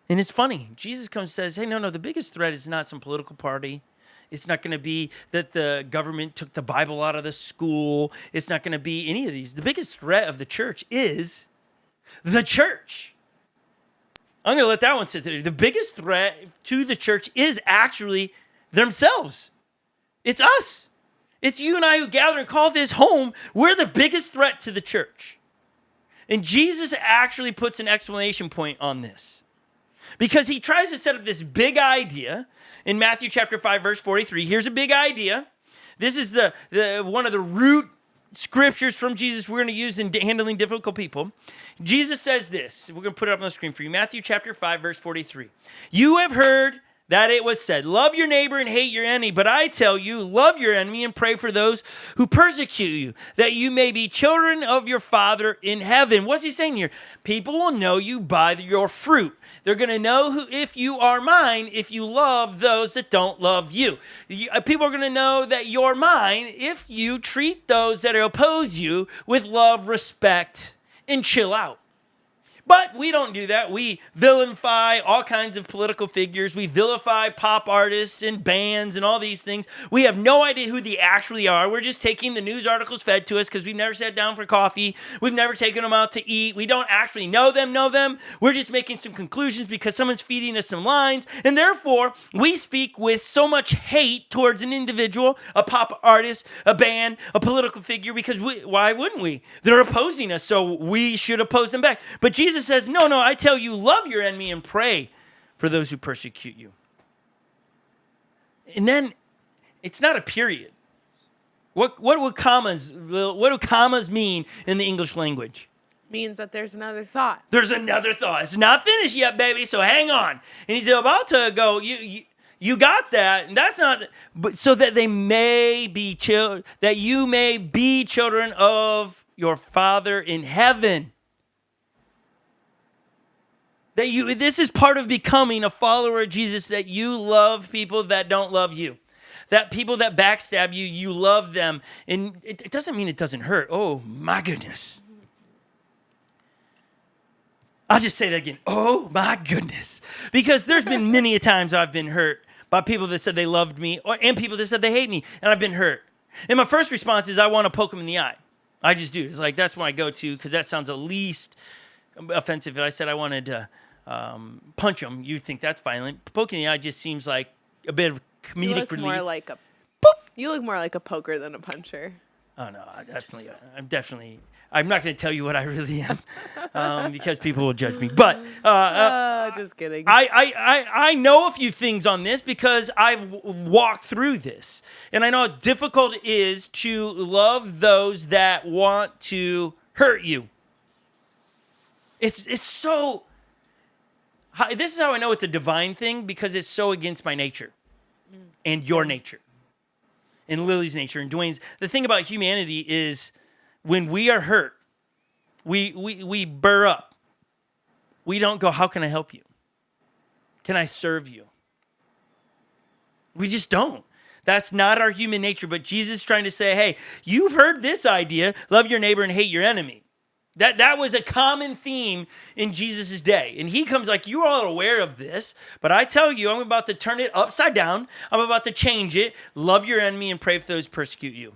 And it's funny. Jesus comes and says, hey, no, the biggest threat is not some political party. It's not going to be that the government took the Bible out of the school. It's not going to be any of these. The biggest threat of the church is the church. I'm going to let that one sit there. The biggest threat to the church is actually themselves. It's us. It's you and I who gather and call this home. We're the biggest threat to the church. And Jesus actually puts an exclamation point on this. Because he tries to set up this big idea in Matthew chapter 5, verse 43. Here's a big idea. This is the one of the root scriptures from Jesus we're going to use in handling difficult people. Jesus says this. We're going to put it up on the screen for you. Matthew chapter 5, verse 43. You have heard that it was said, love your neighbor and hate your enemy. But I tell you, love your enemy and pray for those who persecute you, that you may be children of your Father in heaven. What's he saying here? People will know you by your fruit. They're going to know if you are mine, if you love those that don't love you. People are going to know that you're mine if you treat those that oppose you with love, respect, and chill out. But we don't do that. We vilify all kinds of political figures. We vilify pop artists and bands and all these things. We have no idea who they actually are. We're just taking the news articles fed to us because we've never sat down for coffee. We've never taken them out to eat. We don't actually know them. We're just making some conclusions because someone's feeding us some lines. And therefore, we speak with so much hate towards an individual, a pop artist, a band, a political figure, because why wouldn't we? They're opposing us, so we should oppose them back. But Jesus says, no, I tell you, love your enemy and pray for those who persecute you. And then it's not a period. What do commas mean in the English language? Means that there's another thought. There's another thought. It's not finished yet, baby, so hang on. And he's about to go, you got that, and that's not, but so that they may be that you may be children of your Father in heaven. This is part of becoming a follower of Jesus, that you love people that don't love you. That people that backstab you, you love them. And it doesn't mean it doesn't hurt. Oh, my goodness. I'll just say that again. Oh, my goodness. Because there's been many a times I've been hurt by people that said they loved me and people that said they hate me, and I've been hurt. And my first response is I want to poke them in the eye. I just do. It's like that's what I go to because that sounds the least offensive. If I said I wanted to punch them, you'd think that's violent. Poking in the eye just seems like a bit of comedic relief. You look more like a poker than a puncher. Oh no, I'm not going to tell you what I really am, because people will judge me. But just kidding. I know a few things on this because I've walked through this, and I know how difficult it is to love those that want to hurt you. It's so. This is how I know it's a divine thing, because it's so against my nature, and your nature, and Lily's nature, and Dwayne's. The thing about humanity is, when we are hurt, we burr up. We don't go, how can I help you? Can I serve you? We just don't. That's not our human nature. But Jesus is trying to say, hey, you've heard this idea, love your neighbor and hate your enemy. That was a common theme in Jesus' day. And he comes like, you're all aware of this, but I tell you, I'm about to turn it upside down. I'm about to change it. Love your enemy and pray for those who persecute you.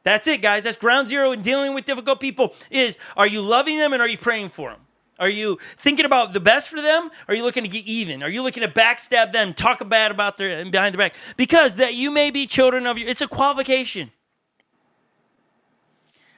That's it, guys. That's ground zero in dealing with difficult people is, are you loving them and are you praying for them? Are you thinking about the best for them? Or are you looking to get even? Are you looking to backstab them, talk bad about their behind their back? Because that you may be children of it's a qualification.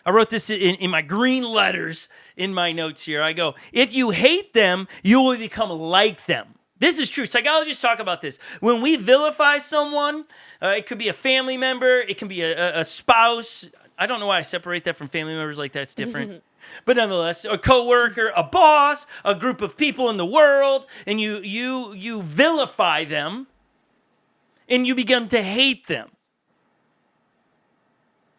I wrote this in my green letters in my notes here. I go, if you hate them, you will become like them. This is true. Psychologists talk about this. When we vilify someone, it could be a family member, it can be a spouse. I don't know why I separate that from family members like that. It's different. But nonetheless, a coworker, a boss, a group of people in the world, and you vilify them, and you begin to hate them.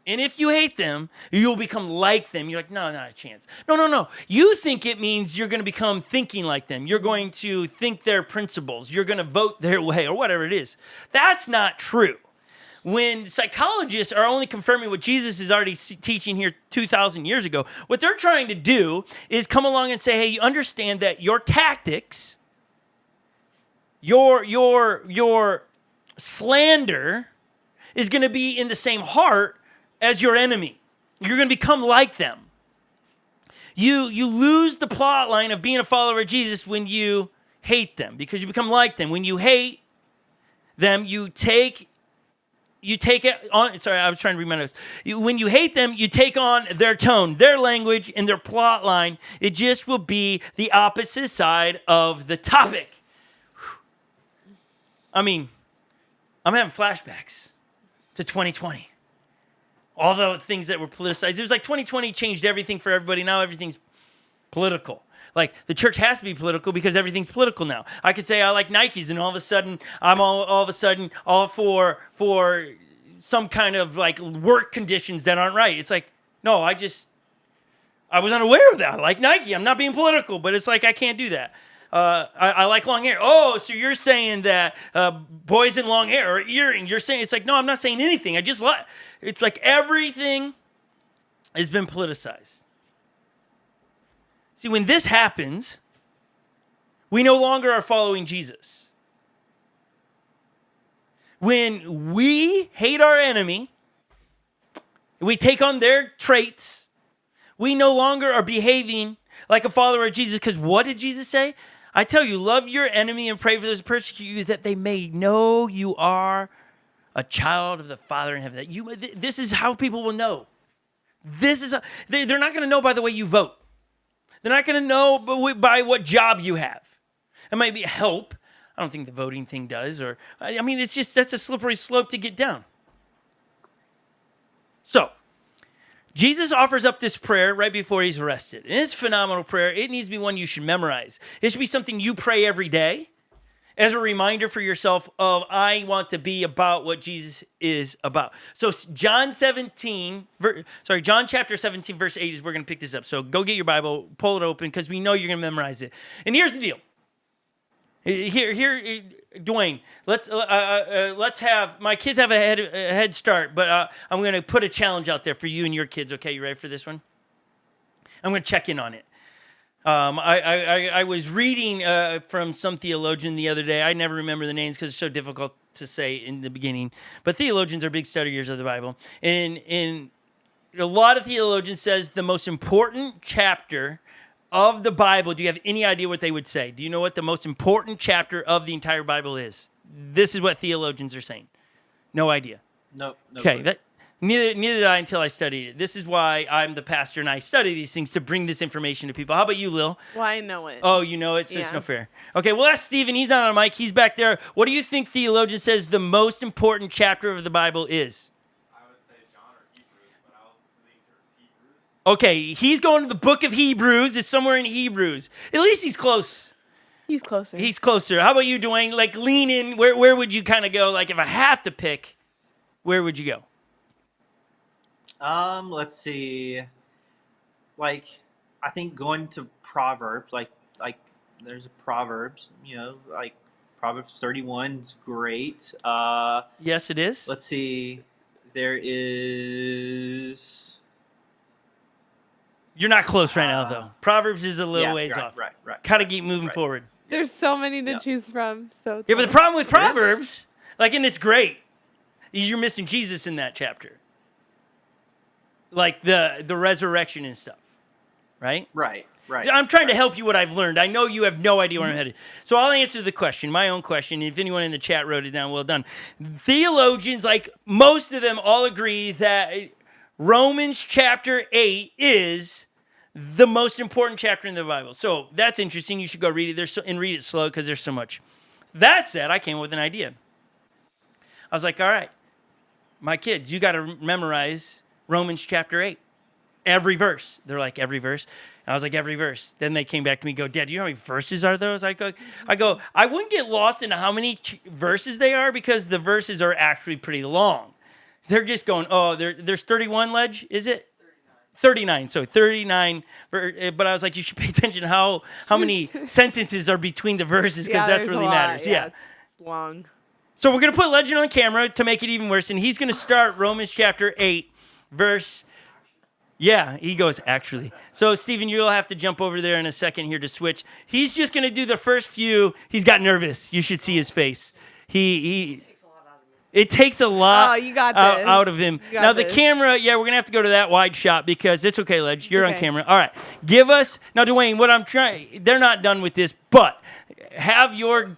And if you hate them, you'll become like them. You're like, no, not a chance. No. You think it means you're going to become thinking like them. You're going to think their principles. You're going to vote their way or whatever it is. That's not true. When psychologists are only confirming what Jesus is already teaching here 2,000 years ago, what they're trying to do is come along and say, hey, you understand that your tactics, your slander is going to be in the same heart as your enemy. You're going to become like them. You lose the plot line of being a follower of Jesus when you hate them, because you become like them. When you hate them, you take it on. Sorry, I was trying to read my notes. When you hate them, you take on their tone, their language, and their plot line. It just will be the opposite side of the topic. I mean, I'm having flashbacks to 2020. All the things that were politicized. It was like 2020 changed everything for everybody. Now everything's political. Like, the church has to be political because everything's political now. I could say I like Nikes, and all of a sudden, I'm all for some kind of, like, work conditions that aren't right. It's like, no, I was unaware of that. I like Nike. I'm not being political, but it's like I can't do that. I like long hair. Oh, so you're saying that boys in long hair or earrings. You're saying, it's like, no, I'm not saying anything. It's like everything has been politicized. See, when this happens, we no longer are following Jesus. When we hate our enemy, we take on their traits, we no longer are behaving like a follower of Jesus. Because what did Jesus say? I tell you, love your enemy and pray for those who persecute you, that they may know you are a child of the Father in heaven. This is how people will know. They're not going to know by the way you vote. They're not going to know by what job you have. It might be help. I don't think the voting thing does. That's a slippery slope to get down. So, Jesus offers up this prayer right before he's arrested. And it's a phenomenal prayer. It needs to be one you should memorize. It should be something you pray every day as a reminder for yourself of, I want to be about what Jesus is about. So John chapter 17, verse 8 is where we're going to pick this up. So go get your Bible, pull it open, because we know you're going to memorize it. And here's the deal. Here, Dwayne, let's have, my kids have a head start, but I'm going to put a challenge out there for you and your kids. Okay, you ready for this one? I'm going to check in on it. I was reading from some theologian the other day. I never remember the names because it's so difficult to say in the beginning. But theologians are big studiers of the Bible. And a lot of theologians says the most important chapter of the Bible, do you have any idea what they would say? Do you know what the most important chapter of the entire Bible is? This is what theologians are saying. No idea. No. Okay, Neither did I until I studied it. This is why I'm the pastor and I study these things to bring this information to people. How about you, Lil? Well, I know it. Oh, you know it, so it's Yeah. no fair. Okay, well, that's Stephen. He's not on a mic. He's back there. What do you think theologian says the most important chapter of the Bible is? I would say John or Hebrews, but I'll lean towards Hebrews. Okay, he's going to the book of Hebrews. It's somewhere in Hebrews. At least he's close. He's closer. He's closer. How about you, Dwayne? Like, lean in. Where would you kind of go? Like, if I have to pick, where would you go? Let's see. Like, I think going to Proverbs, like there's a Proverbs, like Proverbs 31 is great. Yes, it is. Let's see. There is. You're not close right now, though. Proverbs is a little ways off. Right. Gotta keep moving Right. forward. There's so many to Yeah. choose from. So it's Yeah, but the hard. problem with Proverbs, and it's great, is you're missing Jesus in that chapter. Like the resurrection and stuff, right? Right. I'm trying to help you what I've learned. I know you have no idea where I'm headed. So I'll answer the question, my own question. If anyone in the chat wrote it down, well done. Theologians, like most of them, all agree that Romans chapter 8 is the most important chapter in the Bible. So that's interesting. You should go read it and read it slow because there's so much. That said, I came up with an idea. I was like, all right, my kids, you got to memorize Romans chapter 8. Every verse. They're like, every verse? And I was like, every verse. Then they came back to me and go, Dad, do you know how many verses are those? I go, I wouldn't get lost into how many verses they are because the verses are actually pretty long. They're just going, there's 31, Ledge, is it? 39. So 39. But I was like, you should pay attention to how many sentences are between the verses because that's there's really a lot. matters. Yeah. It's long. So we're going to put Legend on camera to make it even worse. And he's going to start Romans chapter 8, verse. Yeah, he goes, actually. So, Stephen, you'll have to jump over there in a second here to switch. He's just going to do the first few. He's got nervous. You should see his face. It takes a lot you got this. out of him. You got Now, the this. camera, we're going to have to go to that wide shot because it's okay, Ledge. You're on Okay. camera. All right. Give us, now, Dwayne, what I'm trying, they're not done with this, but have your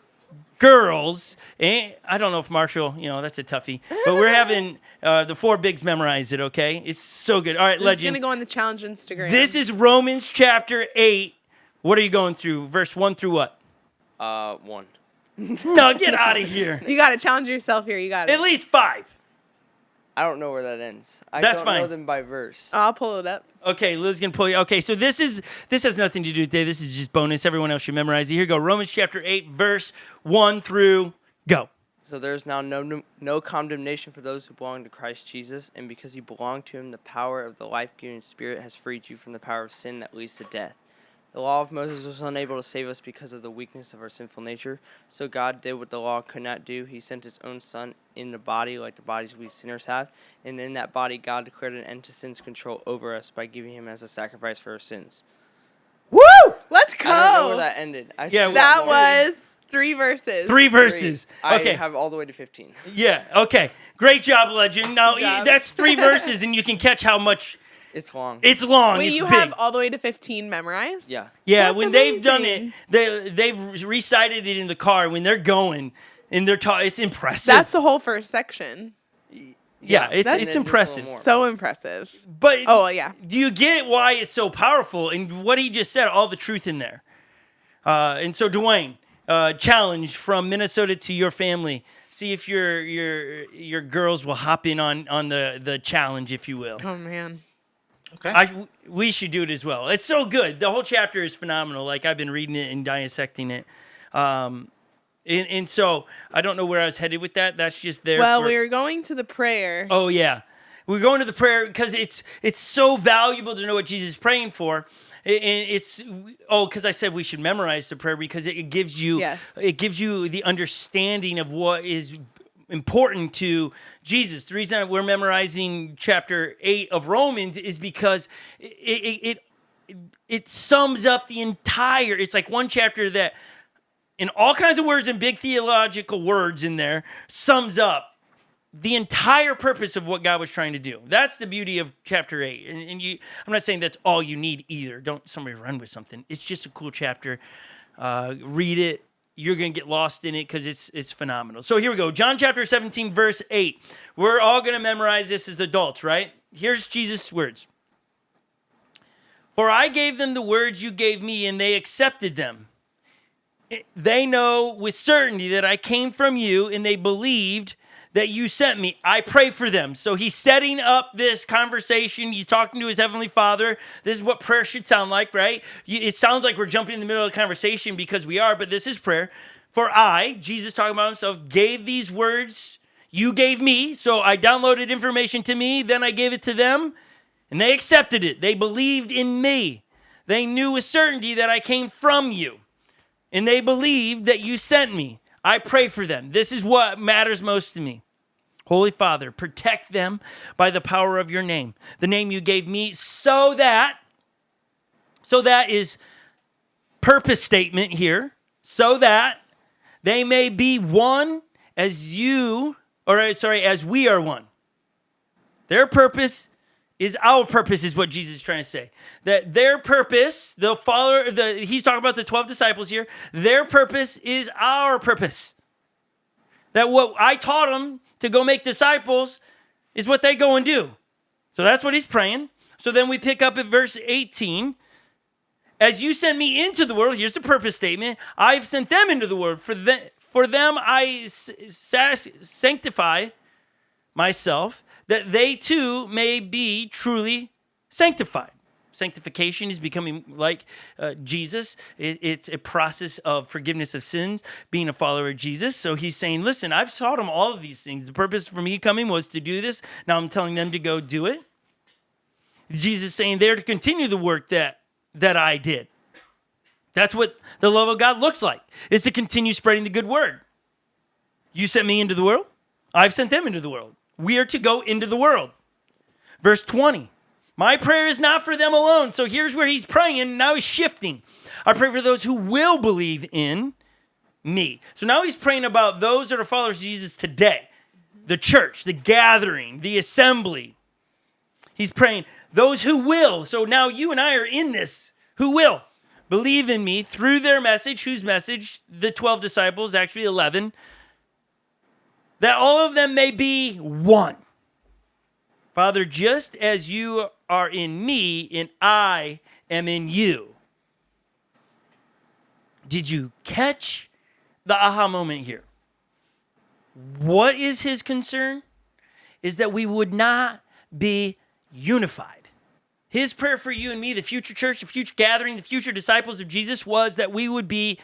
girls, I don't know if Marshall, that's a toughie, but we're having the 4 bigs memorize it, okay? It's so good. All right, This is Legend. gonna go on the challenge Instagram. This is Romans chapter 8. What are you going through? Verse 1 through what? 1. No, get out of here. You got to challenge yourself here. You got At it. least 5. I don't know where that ends. I That's don't fine. know them by verse. I'll pull it up. Okay, Liz's going to pull you. Okay, so this has nothing to do today. This is just bonus. Everyone else should memorize it. Here you go. Romans chapter 8, verse 1 through go. So there is now no condemnation for those who belong to Christ Jesus, and because you belong to him, the power of the life-giving Spirit has freed you from the power of sin that leads to death. The law of Moses was unable to save us because of the weakness of our sinful nature. So God did what the law could not do. He sent his own Son in the body like the bodies we sinners have. And in that body, God declared an end to sin's control over us by giving him as a sacrifice for our sins. Woo! Let's go. I don't know where that ended. I Yeah, still that got more. was 3 verses. 3 verses. Okay. I have all the way to 15. Yeah, okay. Great job, Legend. Now, Good job. that's 3 verses, and you can catch how much It's long. it's long. Wait, it's you big. have all the way to 15 memorized? Yeah. Yeah, That's when they've done it, amazing. they've recited it in the car when they're going, and they're it's impressive. That's the whole first section. yeah, that's- it's And then impressive. there's So impressive. But Oh, yeah. do you get why it's so powerful? And what he just said, all the truth in there. And so, Dwayne, challenge from Minnesota to your family. See if your girls will hop in on the challenge, if you will. Oh, man. Okay. We should do it as well. It's so good. The whole chapter is phenomenal. Like, I've been reading it and dissecting it. And so I don't know where I was headed with that. That's just there. Well, for- we were going to the prayer. Oh yeah, we're going to the prayer because it's so valuable to know what Jesus is praying for. And it's because I said we should memorize the prayer because it gives you Yes. it gives you the understanding of what is important to Jesus. The reason that we're memorizing chapter 8 of Romans is because it sums up the entire. It's like one chapter that, in all kinds of words and big theological words in there, sums up the entire purpose of what God was trying to do. That's the beauty of chapter 8. And I'm not saying that's all you need either. Don't somebody run with something. It's just a cool chapter. Read it. you're going to get lost in it because it's phenomenal. So here we go. John chapter 17, verse 8. We're all going to memorize this as adults, right? Here's Jesus' words. For I gave them the words you gave me, and they accepted them. They know with certainty that I came from you, and they believed that you sent me. I pray for them. So he's setting up this conversation. He's talking to his heavenly Father. This is what prayer should sound like, right? It sounds like we're jumping in the middle of the conversation because we are, but this is prayer. For I, Jesus talking about himself, gave these words you gave me. So I downloaded information to me, then I gave it to them, and they accepted it. They believed in me. They knew with certainty that I came from you, and they believed that you sent me. I pray for them. This is what matters most to me. Holy Father, protect them by the power of your name, the name you gave me, so that is purpose statement here, so that they may be one as we are one. Their purpose is our purpose, is what Jesus is trying to say. That their purpose, he's talking about the 12 disciples here, their purpose is our purpose. That what I taught them to go make disciples is what they go and do. So that's what he's praying. So then we pick up at verse 18. As you sent me into the world, here's the purpose statement, I've sent them into the world. For them I sanctify myself, that they too may be truly sanctified. Sanctification is becoming like Jesus. It's a process of forgiveness of sins, being a follower of Jesus. So he's saying, listen, I've taught them all of these things. The purpose for me coming was to do this. Now I'm telling them to go do it. Jesus is saying they're to continue the work that I did. That's what the love of God looks like, is to continue spreading the good word. You sent me into the world. I've sent them into the world. We are to go into the world. Verse 20. My prayer is not for them alone. So here's where he's praying, and now he's shifting. I pray for those who will believe in me. So now he's praying about those that are followers of Jesus today. The church, the gathering, the assembly. He's praying, those who will. So now you and I are in this. Who will believe in me through their message. Whose message? The 12 disciples, actually 11. That all of them may be one. Father, just as you are in me and I am in you. Did you catch the aha moment here? What is his concern? Is that we would not be unified. His prayer for you and me, the future church, the future gathering, the future disciples of Jesus, was that we would be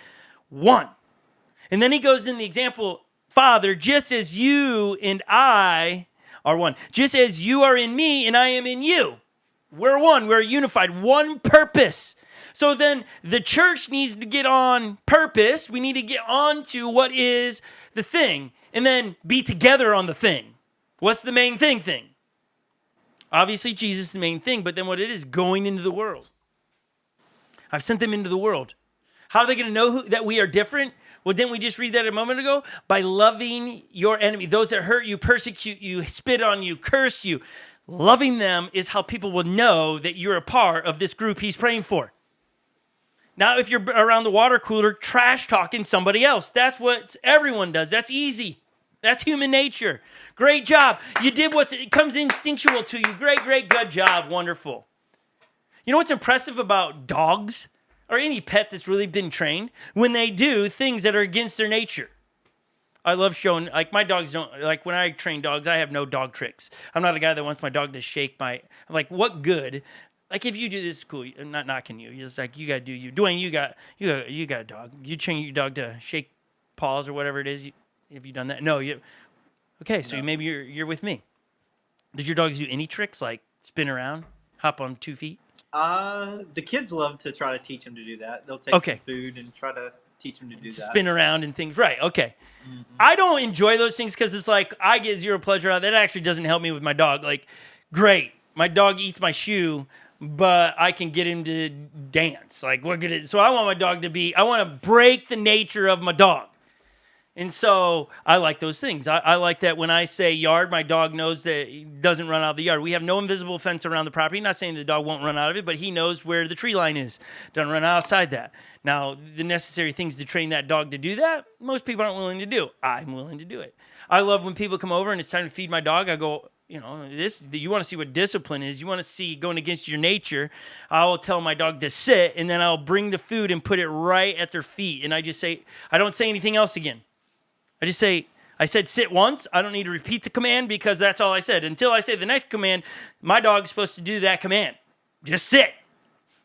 one. And then he goes in the example, Father, just as you and I are one. Just as you are in me and I am in you. We're one. We're unified. One purpose. So then the church needs to get on purpose. We need to get on to what is the thing. And then be together on the thing. What's the main thing? Obviously, Jesus is the main thing. But then what it is, going into the world. I've sent them into the world. How are they going to know that we are different? Well, didn't we just read that a moment ago? By loving your enemy, those that hurt you, persecute you, spit on you, curse you. Loving them is how people will know that you're a part of this group he's praying for. Now, if you're around the water cooler, trash talking somebody else. That's what everyone does. That's easy. That's human nature. Great job. You did it comes instinctual to you. Great, good job. Wonderful. You know what's impressive about dogs? Or any pet that's really been trained, when they do things that are against their nature. I love showing, like my dogs don't, like when I train dogs, I have no dog tricks. I'm not a guy that wants my dog to shake I'm like, what good? Like if you do this, cool, I'm not knocking you. It's like, you got to do you. Dwayne, you got a dog. You train your dog to shake paws or whatever it is. Have you done that? No, okay, so No. maybe you're with me. Does your dogs do any tricks like spin around, hop on 2 feet? The kids love to try to teach them to do that. They'll take some food and try to teach them to do that. Spin around and things. Right, okay. Mm-hmm. I don't enjoy those things because it's like I get zero pleasure out of that. That actually doesn't help me with my dog. Like, great. My dog eats my shoe, but I can get him to dance. Like, look at it. So I want my dog to I want to break the nature of my dog. And so I like those things. I like that when I say yard, my dog knows that he doesn't run out of the yard. We have no invisible fence around the property. Not saying the dog won't run out of it, but he knows where the tree line is. Doesn't run outside that. Now, the necessary things to train that dog to do that, most people aren't willing to do. I'm willing to do it. I love when people come over and it's time to feed my dog. I go, you want to see what discipline is. You want to see going against your nature. I will tell my dog to sit, and then I'll bring the food and put it right at their feet. And I just say, I don't say anything else again. I said sit once. I don't need to repeat the command because that's all I said. Until I say the next command, my dog's supposed to do that command. Just sit.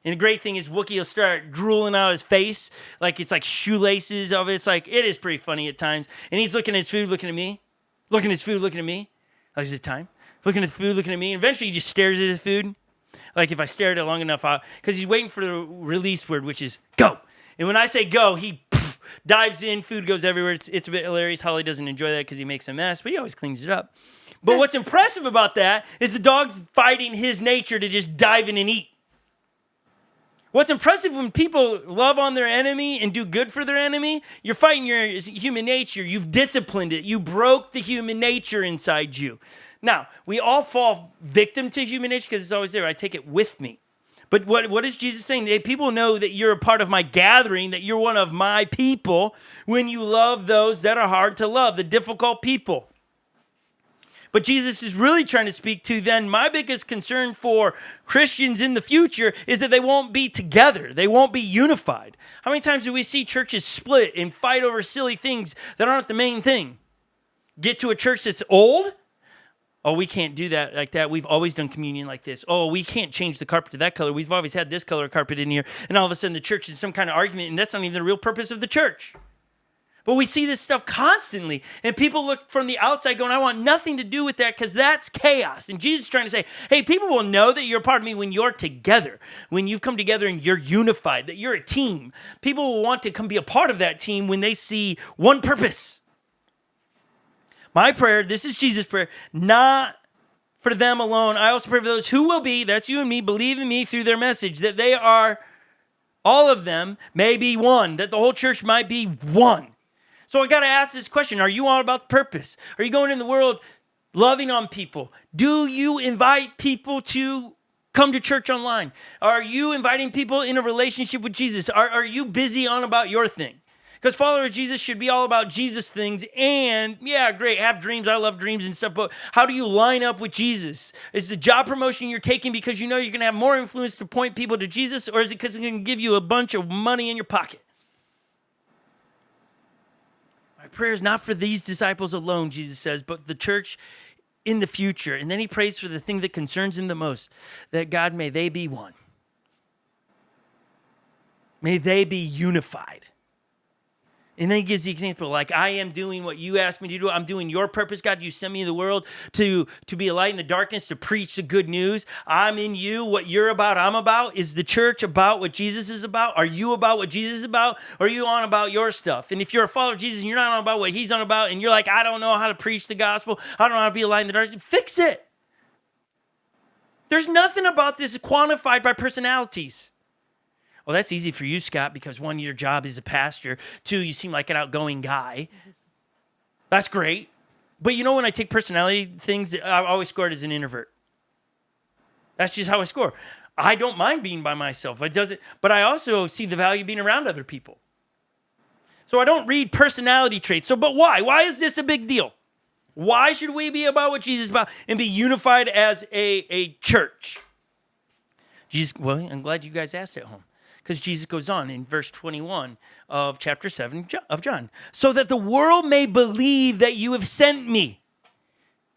And the great thing is Wookie will start drooling out his face like it's like shoelaces of it. It's like, it is pretty funny at times. And he's looking at his food, looking at me. Looking at his food, looking at me. Like, is it time? Looking at the food, looking at me. And eventually he just stares at his food. Like if I stare at it long enough, because he's waiting for the release word, which is go. And when I say go, he dives in, food goes everywhere. It's a bit hilarious. Holly doesn't enjoy that because he makes a mess, but he always cleans it up. But what's impressive about that is the dog's fighting his nature to just dive in and eat. What's impressive when people love on their enemy and do good for their enemy, you're fighting your human nature. You've disciplined it. You broke the human nature inside you. Now, we all fall victim to human nature because it's always there. I take it with me. But what is Jesus saying? People know that you're a part of my gathering, that you're one of my people when you love those that are hard to love, the difficult people. But Jesus is really trying to speak to then my biggest concern for Christians in the future is that they won't be together. They won't be unified. How many times do we see churches split and fight over silly things that aren't the main thing? Get to a church that's old. Oh, we can't do that like that. We've always done communion like this. Oh, we can't change the carpet to that color. We've always had this color carpet in here. And all of a sudden the church is some kind of argument, and that's not even the real purpose of the church. But we see this stuff constantly, and people look from the outside going, I want nothing to do with that because that's chaos. And Jesus is trying to say, hey, people will know that you're a part of me when you're together, when you've come together and you're unified, that you're a team. People will want to come be a part of that team when they see one purpose. My prayer, this is Jesus' prayer, not for them alone. I also pray for those who will be, that's you and me, believe in me through their message, that they are, all of them may be one, that the whole church might be one. So I got to ask this question. Are you all about the purpose? Are you going in the world loving on people? Do you invite people to come to church online? Are you inviting people in a relationship with Jesus? Are you busy on about your thing? Because followers of Jesus should be all about Jesus things. And yeah, great, have dreams. I love dreams and stuff. But how do you line up with Jesus? Is the job promotion you're taking because you know you're going to have more influence to point people to Jesus? Or is it because it's going to give you a bunch of money in your pocket? My prayer is not for these disciples alone, Jesus says, but the church in the future. And then he prays for the thing that concerns him the most, that God, may they be one. May they be unified. And then he gives the example, like, I am doing what you asked me to do. I'm doing your purpose, God. You sent me in the world to be a light in the darkness, to preach the good news. I'm in you. What you're about, I'm about. Is the church about what Jesus is about? Are you about what Jesus is about? Or are you on about your stuff? And if you're a follower of Jesus and you're not on about what he's on about, and you're like, I don't know how to preach the gospel, I don't know how to be a light in the darkness, fix it. There's nothing about this quantified by personalities. Well, that's easy for you, Scott, because one, your job is a pastor. Two, you seem like an outgoing guy. That's great. But you know, when I take personality things, I always scored as an introvert. That's just how I score. I don't mind being by myself. It doesn't, but I also see the value of being around other people. So I don't read personality traits. So, but why? Why is this a big deal? Why should we be about what Jesus is about and be unified as a church? Well, I'm glad you guys asked at home. Because Jesus goes on in verse 21 of chapter 7 of John. So that the world may believe that you have sent me.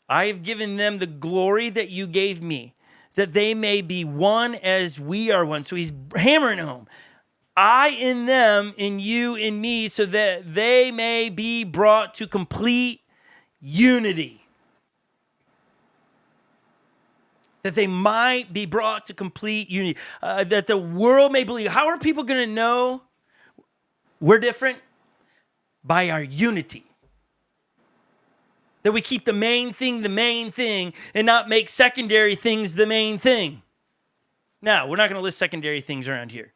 I have given them the glory that you gave me, that they may be one as we are one. So he's hammering home. I in them, and you in me, so that they may be brought to complete unity. That they might be brought to complete unity, that the world may believe. How are people going to know we're different? By our unity. That we keep the main thing, and not make secondary things the main thing. Now, we're not going to list secondary things around here.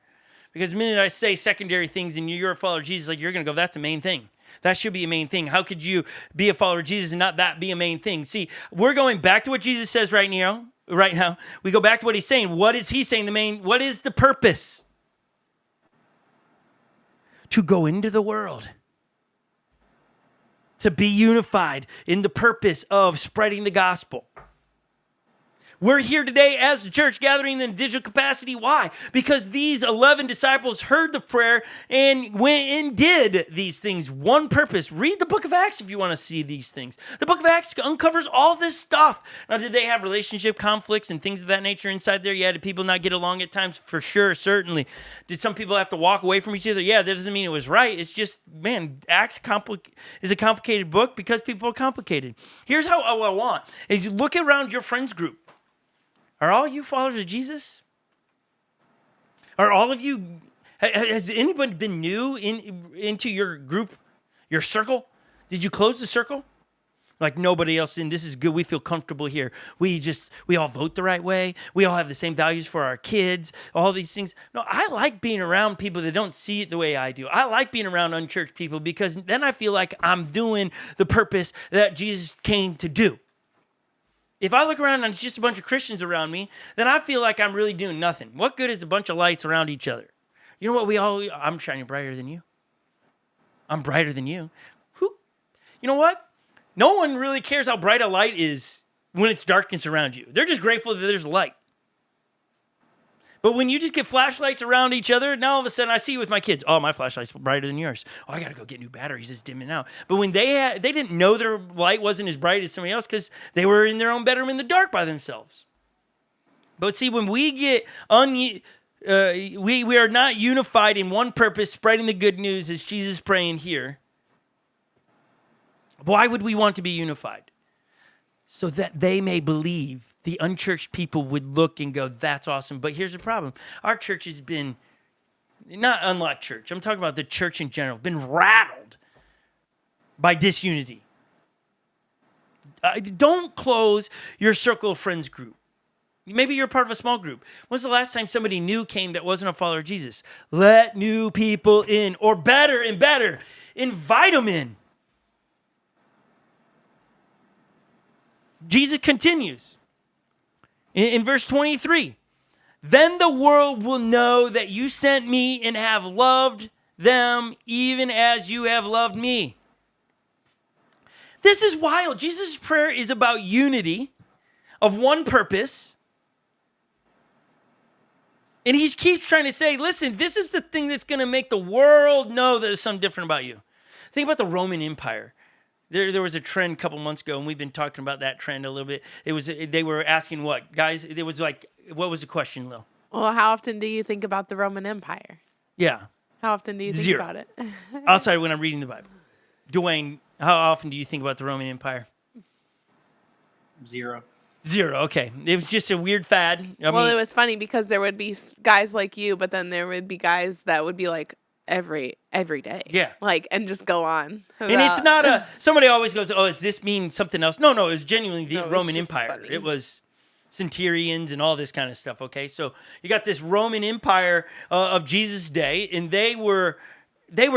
Because the minute I say secondary things and you're a follower of Jesus, like, you're going to go, that's the main thing. That should be a main thing. How could you be a follower of Jesus and not that be a main thing? See, we're going back to what Jesus says right now. We go back to what he's saying. What is he saying? What is the purpose? To go into the world. To be unified in the purpose of spreading the gospel. We're here today as a church gathering in digital capacity. Why? Because these 11 disciples heard the prayer and went and did these things. One purpose. Read the book of Acts if you want to see these things. The book of Acts uncovers all this stuff. Now, did they have relationship conflicts and things of that nature inside there? Yeah. Did people not get along at times? For sure, certainly. Did some people have to walk away from each other? Yeah, that doesn't mean it was right. It's just, man, Acts is a complicated book because people are complicated. Here's how I want is you look around your friends group. Are all you followers of Jesus? Are all of you, has anybody been new into your group, your circle? Did you close the circle? Like nobody else in, this is good, we feel comfortable here. We all vote the right way. We all have the same values for our kids, all these things. No, I like being around people that don't see it the way I do. I like being around unchurched people because then I feel like I'm doing the purpose that Jesus came to do. If I look around and it's just a bunch of Christians around me, then I feel like I'm really doing nothing. What good is a bunch of lights around each other? You know what? I'm shining brighter than you. I'm brighter than you. You know what? No one really cares how bright a light is when it's darkness around you. They're just grateful that there's light. But when you just get flashlights around each other, now all of a sudden I see with my kids, oh, my flashlight's brighter than yours. Oh, I got to go get new batteries. It's dimming out. But when they didn't know their light wasn't as bright as somebody else because they were in their own bedroom in the dark by themselves. But see, when we get we are not unified in one purpose, spreading the good news as Jesus praying here. Why would we want to be unified? So that they may believe. The unchurched people would look and go, that's awesome. But here's the problem. Our church has been, not unlike church, I'm talking about the church in general, been rattled by disunity. Don't close your circle of friends group. Maybe you're part of a small group. When's the last time somebody new came that wasn't a follower of Jesus? Let new people in, or better and better, invite them in. Jesus continues. In verse 23, then the world will know that you sent me and have loved them even as you have loved me. This is wild. Jesus' prayer is about unity of one purpose. And he keeps trying to say, listen, this is the thing that's going to make the world know that there's something different about you. Think about the Roman Empire. There was a trend a couple months ago, and we've been talking about that trend a little bit. They were asking what? Guys, it was like, what was the question, Lil? Well, how often do you think about the Roman Empire? Yeah. How often do you think about it? Outside when I'm reading the Bible. Dwayne, how often do you think about the Roman Empire? Zero, okay. It was just a weird fad. It was funny because there would be guys like you, but then there would be guys that would be like, every day. Yeah. Like, and just go on. And it's not somebody always goes, oh, does this mean something else? No, it was genuinely the Roman Empire. Funny. It was centurions and all this kind of stuff, okay? So you got this Roman Empire of Jesus' day, and they were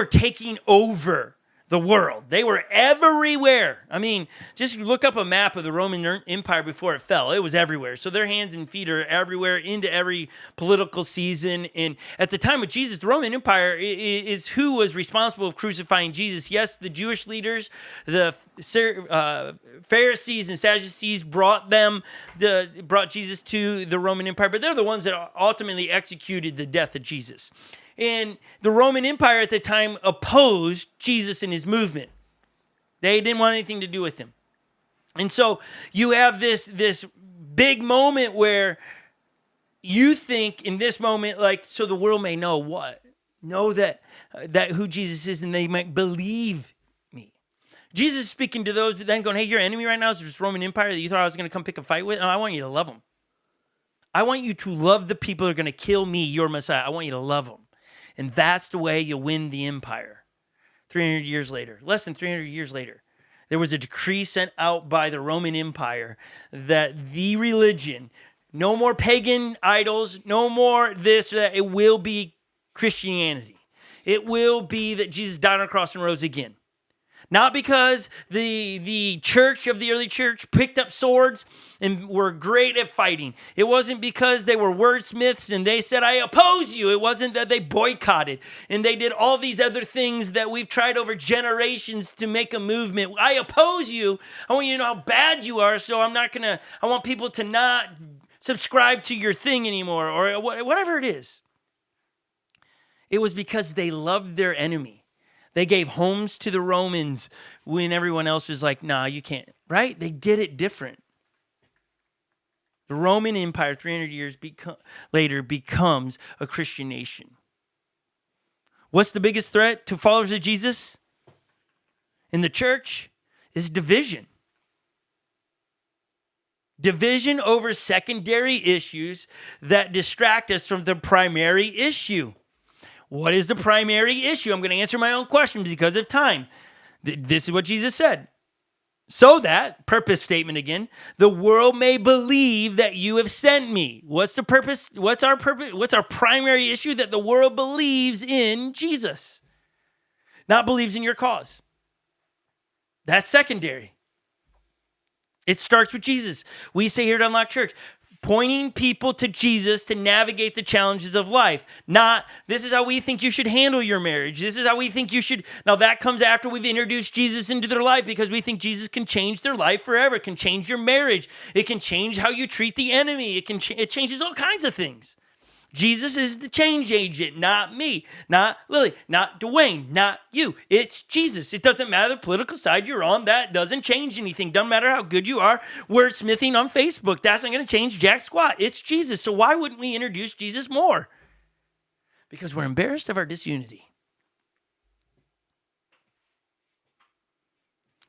taking over the world. They were everywhere. I mean, just look up a map of the Roman Empire before it fell. It was everywhere. So their hands and feet are everywhere into every political season. And at the time of Jesus, the Roman Empire is who was responsible for crucifying Jesus. Yes, the Jewish leaders, the Pharisees and Sadducees brought Jesus to the Roman Empire, but they're the ones that ultimately executed the death of Jesus. And the Roman Empire at the time opposed Jesus and his movement. They didn't want anything to do with him. And so you have this big moment where you think in this moment, like, so the world may know what? Know that who Jesus is, and they might believe me. Jesus is speaking to those, but then going, hey, your enemy right now is this Roman Empire that you thought I was going to come pick a fight with. No, I want you to love them. I want you to love the people that are going to kill me, your Messiah. I want you to love them. And that's the way you win the empire. 300 years later, less than 300 years later, there was a decree sent out by the Roman Empire that the religion, no more pagan idols, no more this or that, it will be Christianity. It will be that Jesus died on the cross and rose again. Not because the church of the early church picked up swords and were great at fighting. It wasn't because they were wordsmiths and they said, I oppose you. It wasn't that they boycotted and they did all these other things that we've tried over generations to make a movement. I oppose you. I want you to know how bad you are, so I want people to not subscribe to your thing anymore, or whatever it is. It was because they loved their enemy. They gave homes to the Romans when everyone else was like, nah, you can't, right? They did it different. The Roman Empire, 300 years later, becomes a Christian nation. What's the biggest threat to followers of Jesus in the church? Is division. Division over secondary issues that distract us from the primary issue. What is the primary issue? I'm going to answer my own question because of time. This is what Jesus said. So that, purpose statement again, the world may believe that you have sent me. What's the purpose? What's our purpose? What's our primary issue? That the world believes in Jesus, not believes in your cause. That's secondary. It starts with Jesus. We say here at Unlock Church, pointing people to Jesus to navigate the challenges of life. Not, this is how we think you should handle your marriage. This is how we think you should. Now that comes after we've introduced Jesus into their life because we think Jesus can change their life forever. It can change your marriage. It can change how you treat the enemy. It changes all kinds of things. Jesus is the change agent, not me, not Lily, not Dwayne, not you. It's Jesus. It doesn't matter the political side you're on. That doesn't change anything. Doesn't matter how good you are wordsmithing on Facebook. That's not going to change jack squat. It's Jesus. So why wouldn't we introduce Jesus more? Because we're embarrassed of our disunity.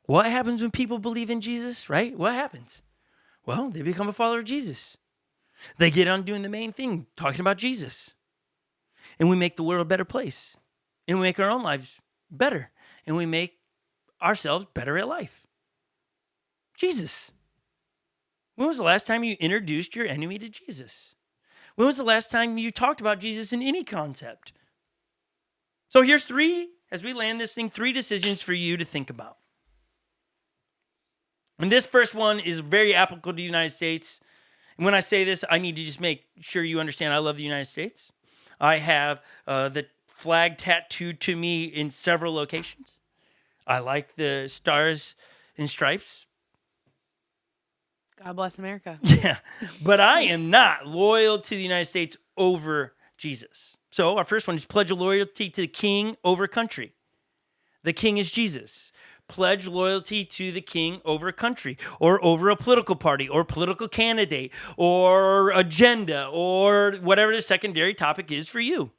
What happens when people believe in Jesus, right? What happens? Well, they become a follower of Jesus. They get on doing the main thing, talking about Jesus. And we make the world a better place. And we make our own lives better. And we make ourselves better at life. Jesus. When was the last time you introduced your enemy to Jesus? When was the last time you talked about Jesus in any concept? So here's as we land this thing, 3 decisions for you to think about. And this first one is very applicable to the United States. And when I say this, I need to just make sure you understand I love the United States. I have the flag tattooed to me in several locations. I like the stars and stripes. God bless America. Yeah, but I am not loyal to the United States over Jesus. So our first one is pledge loyalty to the king over country. The king is Jesus. Pledge loyalty to the king over a country or over a political party or political candidate or agenda or whatever the secondary topic is for you.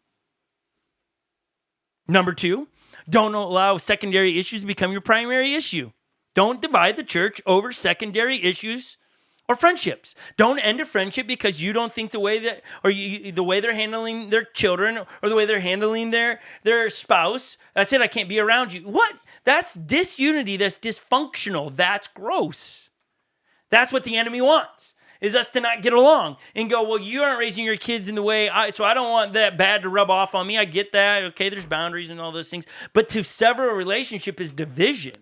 Number 2, don't allow secondary issues to become your primary issue. Don't divide the church over secondary issues or friendships. Don't end a friendship because you don't think the way that, or the way they're handling their children or the way they're handling their spouse. That's it. I can't be around you. What? That's disunity. That's dysfunctional. That's gross. That's what the enemy wants, is us to not get along and go, well, you aren't raising your kids in the way so I don't want that bad to rub off on me. I get that. Okay, there's boundaries and all those things. But to sever a relationship is division.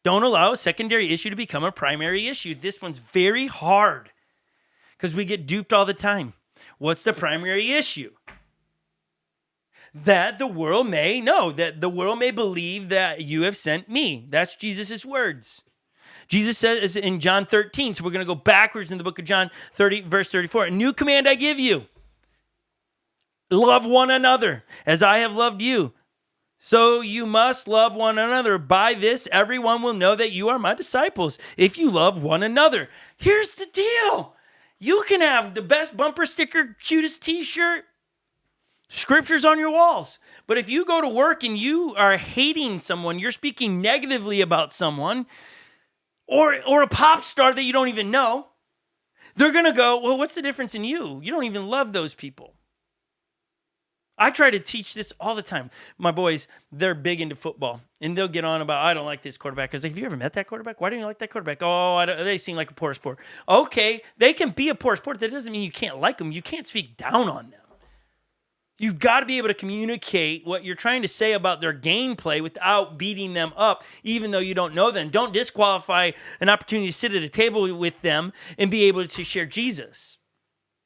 Don't allow a secondary issue to become a primary issue. This one's very hard because we get duped all the time. What's the primary issue? That the world may know, that the world may believe that you have sent me. That's Jesus' words. Jesus says in John 13, so we're going to go backwards in the book of John 30, verse 34. A new command I give you. Love one another as I have loved you. So you must love one another. By this, everyone will know that you are my disciples if you love one another. Here's the deal. You can have the best bumper sticker, cutest t-shirt, scriptures on your walls. But if you go to work and you are hating someone, you're speaking negatively about someone, or a pop star that you don't even know, they're going to go, well, what's the difference in you? You don't even love those people. I try to teach this all the time. My boys, they're big into football, and they'll get on about, I don't like this quarterback. I was like, have you ever met that quarterback? Why don't you like that quarterback? Oh, they seem like a poor sport. Okay, they can be a poor sport. That doesn't mean you can't like them. You can't speak down on them. You've got to be able to communicate what you're trying to say about their gameplay without beating them up, even though you don't know them. Don't disqualify an opportunity to sit at a table with them and be able to share Jesus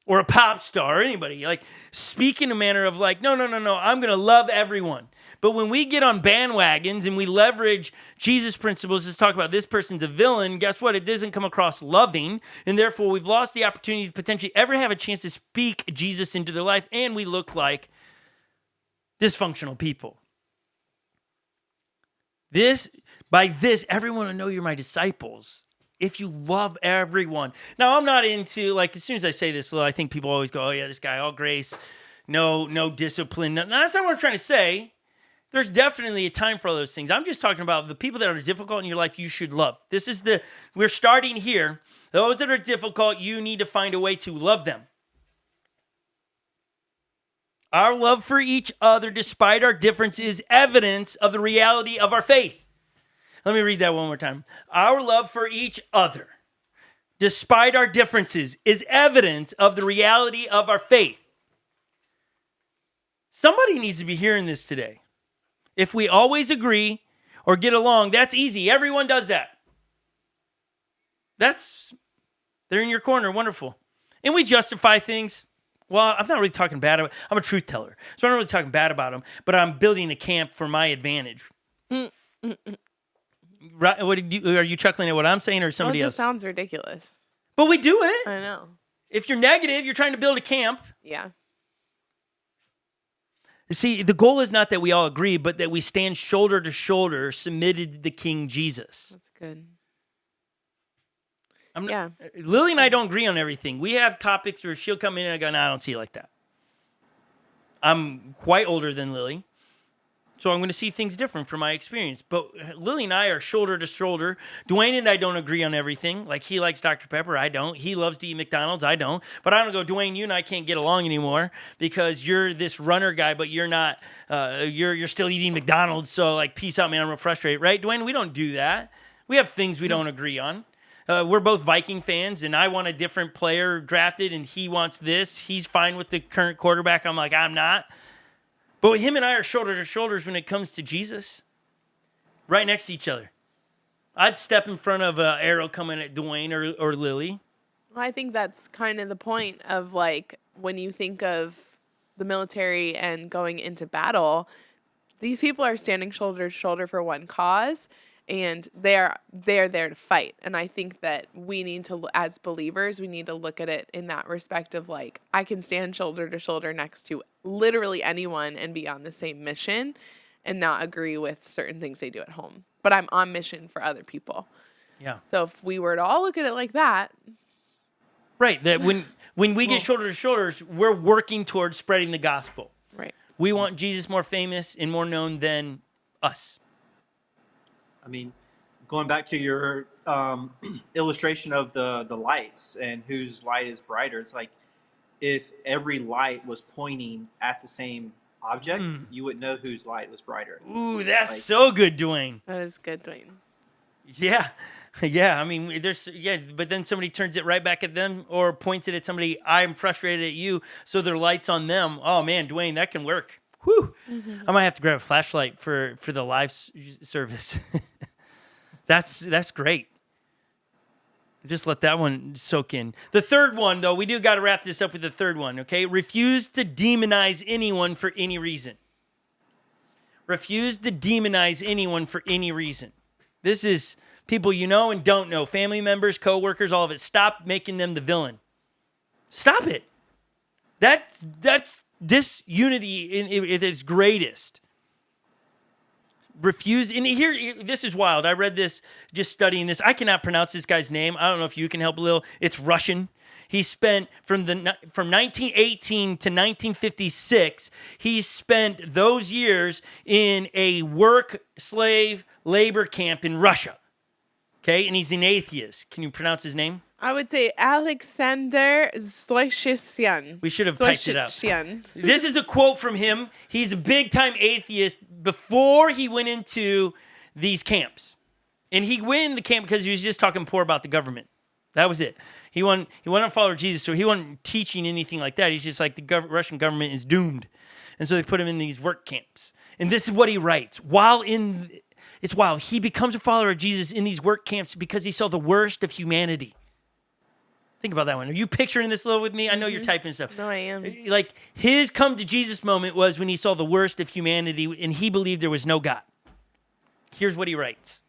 or a pop star or anybody. Like, speak in a manner of like, no, I'm going to love everyone. But when we get on bandwagons and we leverage Jesus principles to talk about this person's a villain, guess what? It doesn't come across loving, and therefore we've lost the opportunity to potentially ever have a chance to speak Jesus into their life, and we look like dysfunctional people. By this, everyone will know you're my disciples if you love everyone. Now, I'm not into, like, as soon as I say this, I think people always go, oh yeah, this guy, all grace, no discipline. No, that's not what I'm trying to say. There's definitely a time for all those things. I'm just talking about the people that are difficult in your life you should love. We're starting here. Those that are difficult, you need to find a way to love them. Our love for each other, despite our difference, is evidence of the reality of our faith. Let me read that one more time. Our love for each other, despite our differences, is evidence of the reality of our faith. Somebody needs to be hearing this today. If we always agree or get along, that's easy. Everyone does that. They're in your corner. Wonderful. And we justify things. Well, I'm not really talking bad about I'm a truth teller. So I'm not really talking bad about them, but I'm building a camp for my advantage. Right? Are you chuckling at what I'm saying or somebody else? It just sounds ridiculous. But we do it. I know. If you're negative, you're trying to build a camp. Yeah. See, the goal is not that we all agree, but that we stand shoulder to shoulder, submitted to the King Jesus. That's good. Lily and I don't agree on everything. We have topics where she'll come in and I go, no, I don't see it like that. I'm quite older than Lily, so I'm going to see things different from my experience. But Lily and I are shoulder to shoulder. Dwayne and I don't agree on everything. Like, he likes Dr. Pepper, I don't. He loves to eat McDonald's, I don't. But I don't go, Dwayne, you and I can't get along anymore because you're this runner guy, but you're not. You're still eating McDonald's. So, like, peace out, man. I'm real frustrated, right, Dwayne? We don't do that. We have things we don't agree on. We're both Viking fans, and I want a different player drafted, and he wants this. He's fine with the current quarterback. I'm like, I'm not. But him and I are shoulder to shoulders when it comes to Jesus. Right next to each other. I'd step in front of an arrow coming at Dwayne or Lily. Well, I think that's kind of the point of, like, when you think of the military and going into battle, these people are standing shoulder to shoulder for one cause. And they're there to fight. And I think that we need to, as believers, we need to look at it in that respect of, like, I can stand shoulder to shoulder next to literally anyone and be on the same mission and not agree with certain things they do at home. But I'm on mission for other people. Yeah. So if we were to all look at it like that. Right. That when we get shoulder to shoulders, we're working towards spreading the gospel. Right. We want Jesus more famous and more known than us. I mean, going back to your illustration of the lights and whose light is brighter, it's like if every light was pointing at the same object, you would know whose light was brighter. Ooh, that's so good, Dwayne. That is good, Dwayne. Yeah. Yeah, I mean, but then somebody turns it right back at them or points it at somebody, I'm frustrated at you, so their light's on them. Oh, man, Dwayne, that can work. Whew. I might have to grab a flashlight for the live service. That's great. Just let that one soak in. The third one, though, we do got to wrap this up with the third one, okay? Refuse to demonize anyone for any reason. Refuse to demonize anyone for any reason. This is people you know and don't know, family members, coworkers, all of it. Stop making them the villain. Stop it. That's disunity in its greatest. Refuse, and here, this is wild. I read this, just studying this. I cannot pronounce this guy's name. I don't know if you can help, Lil. It's Russian. He spent, from 1918 to 1956, he spent those years in a slave labor camp in Russia. Okay, and he's an atheist. Can you pronounce his name? I would say Alexander Zoishisyan. We should have typed it up. This is a quote from him. He's a big-time atheist before he went into these camps. And he went in the camp because he was just talking poor about the government. That was it. He wasn't a follower of Jesus, so he wasn't teaching anything like that. He's just like, the Russian government is doomed. And so they put him in these work camps. And this is what he writes. It's wild. He becomes a follower of Jesus in these work camps because he saw the worst of humanity. Think about that one. Are you picturing this a little with me? I know you're typing stuff. No, I am. Like, his come to Jesus moment was when he saw the worst of humanity and he believed there was no God. Here's what he writes.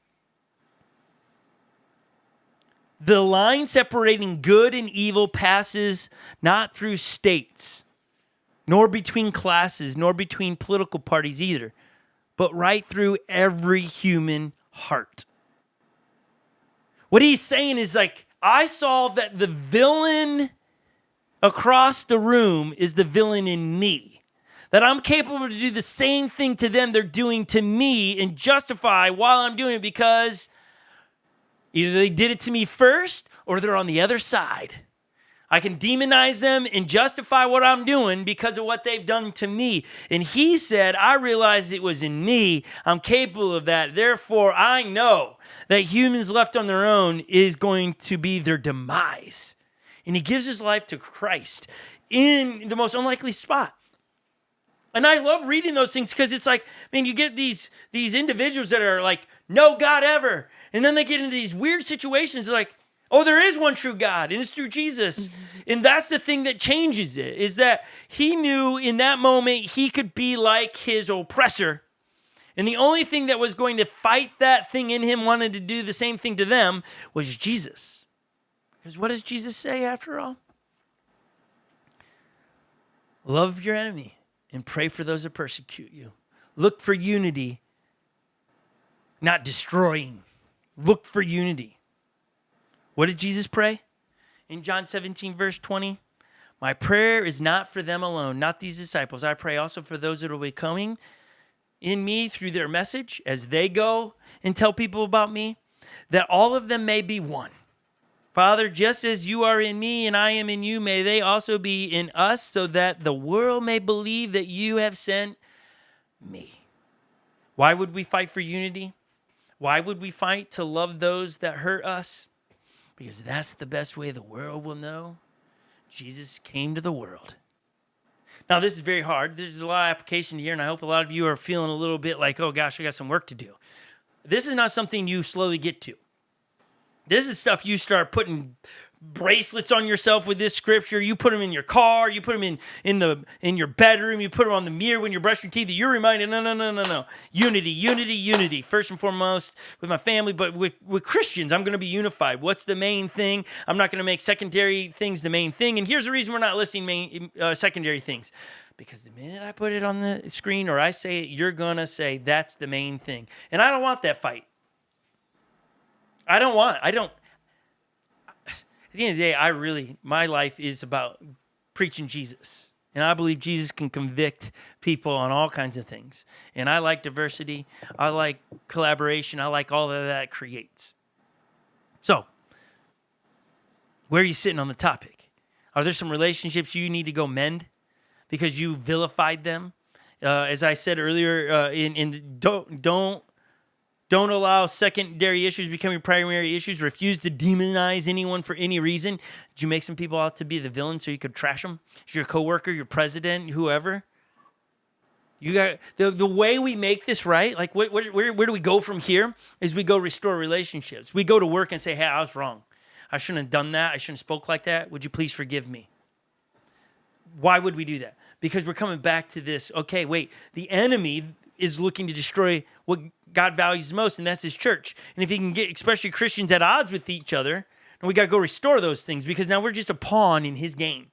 The line separating good and evil passes not through states, nor between classes, nor between political parties either, but right through every human heart. What he's saying is like, I saw that the villain across the room is the villain in me. That I'm capable to do the same thing to them they're doing to me and justify while I'm doing it because either they did it to me first or they're on the other side. I can demonize them and justify what I'm doing because of what they've done to me. And he said, I realized it was in me. I'm capable of that. Therefore, I know that humans left on their own is going to be their demise. And he gives his life to Christ in the most unlikely spot. And I love reading those things because it's like, man, you get these individuals that are like, no God ever. And then they get into these weird situations like, oh, there is one true God, and it's through Jesus. And that's the thing that changes it, is that he knew in that moment he could be like his oppressor. And the only thing that was going to fight that thing in him wanting to do the same thing to them was Jesus. Because what does Jesus say after all? Love your enemy and pray for those that persecute you. Look for unity, not destroying. Look for unity. What did Jesus pray? In John 17, verse 20, my prayer is not for them alone, not these disciples. I pray also for those that will be coming in me through their message as they go and tell people about me, that all of them may be one. Father, just as you are in me and I am in you, may they also be in us so that the world may believe that you have sent me. Why would we fight for unity? Why would we fight to love those that hurt us? Because that's the best way the world will know Jesus came to the world. Now, this is very hard. There's a lot of application here, and I hope a lot of you are feeling a little bit like, oh gosh, I got some work to do. This is not something you slowly get to. This is stuff you start putting bracelets on yourself with this scripture. You put them in your car. You put them in your bedroom. You put them on the mirror when you're brushing your teeth. You're reminded, no. Unity. First and foremost with my family, but with Christians, I'm going to be unified. What's the main thing? I'm not going to make secondary things the main thing. And here's the reason we're not listing secondary things. Because the minute I put it on the screen or I say it, you're going to say that's the main thing. And I don't want that fight. At the end of the day, my life is about preaching Jesus. And I believe Jesus can convict people on all kinds of things. And I like diversity. I like collaboration. I like all that creates. So, where are you sitting on the topic? Are there some relationships you need to go mend because you vilified them? As I said earlier, don't allow secondary issues become your primary issues. Refuse to demonize anyone for any reason. Did you make some people out to be the villain so you could trash them? Is your coworker, your president, whoever? You got the way we make this right. Like where do we go from here? Is we go restore relationships. We go to work and say, hey, I was wrong. I shouldn't have done that. I shouldn't have spoke like that. Would you please forgive me? Why would we do that? Because we're coming back to this. Okay, wait. The enemy is looking to destroy what God values most, and that's his church. And if he can get, especially Christians, at odds with each other, then we got to go restore those things because now we're just a pawn in his game.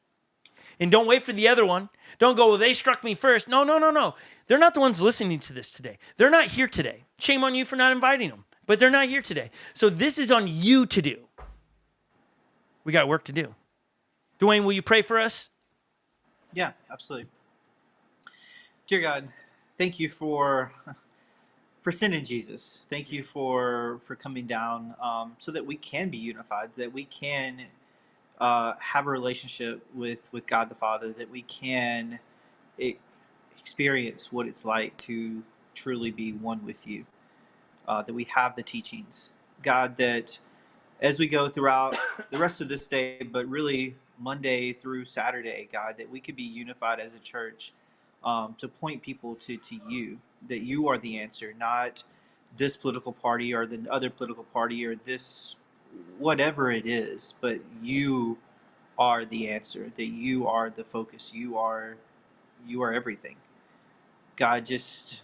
And don't wait for the other one. Don't go, well, they struck me first. No. They're not the ones listening to this today. They're not here today. Shame on you for not inviting them, but they're not here today. So this is on you to do. We got work to do. Dwayne, will you pray for us? Yeah, absolutely. Dear God, thank you for sending Jesus. Thank you for coming down so that we can be unified, that we can have a relationship with God the Father, that we can experience what it's like to truly be one with you, that we have the teachings. God, that as we go throughout the rest of this day, but really Monday through Saturday, God, that we could be unified as a church, to point people to you, that you are the answer, not this political party or the other political party or this whatever it is, but you are the answer, that you are the focus, you are everything. God, just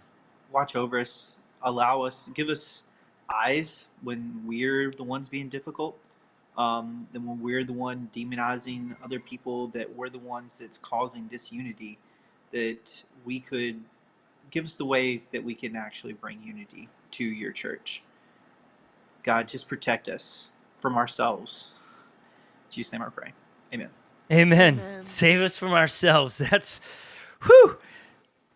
watch over us, allow us, give us eyes when we're the ones being difficult, then when we're the one demonizing other people, that we're the ones that's causing disunity, that we could give us the ways that we can actually bring unity to your church. God, just protect us from ourselves. In Jesus' name I pray. Amen. Amen. Amen. Save us from ourselves. That's, whew.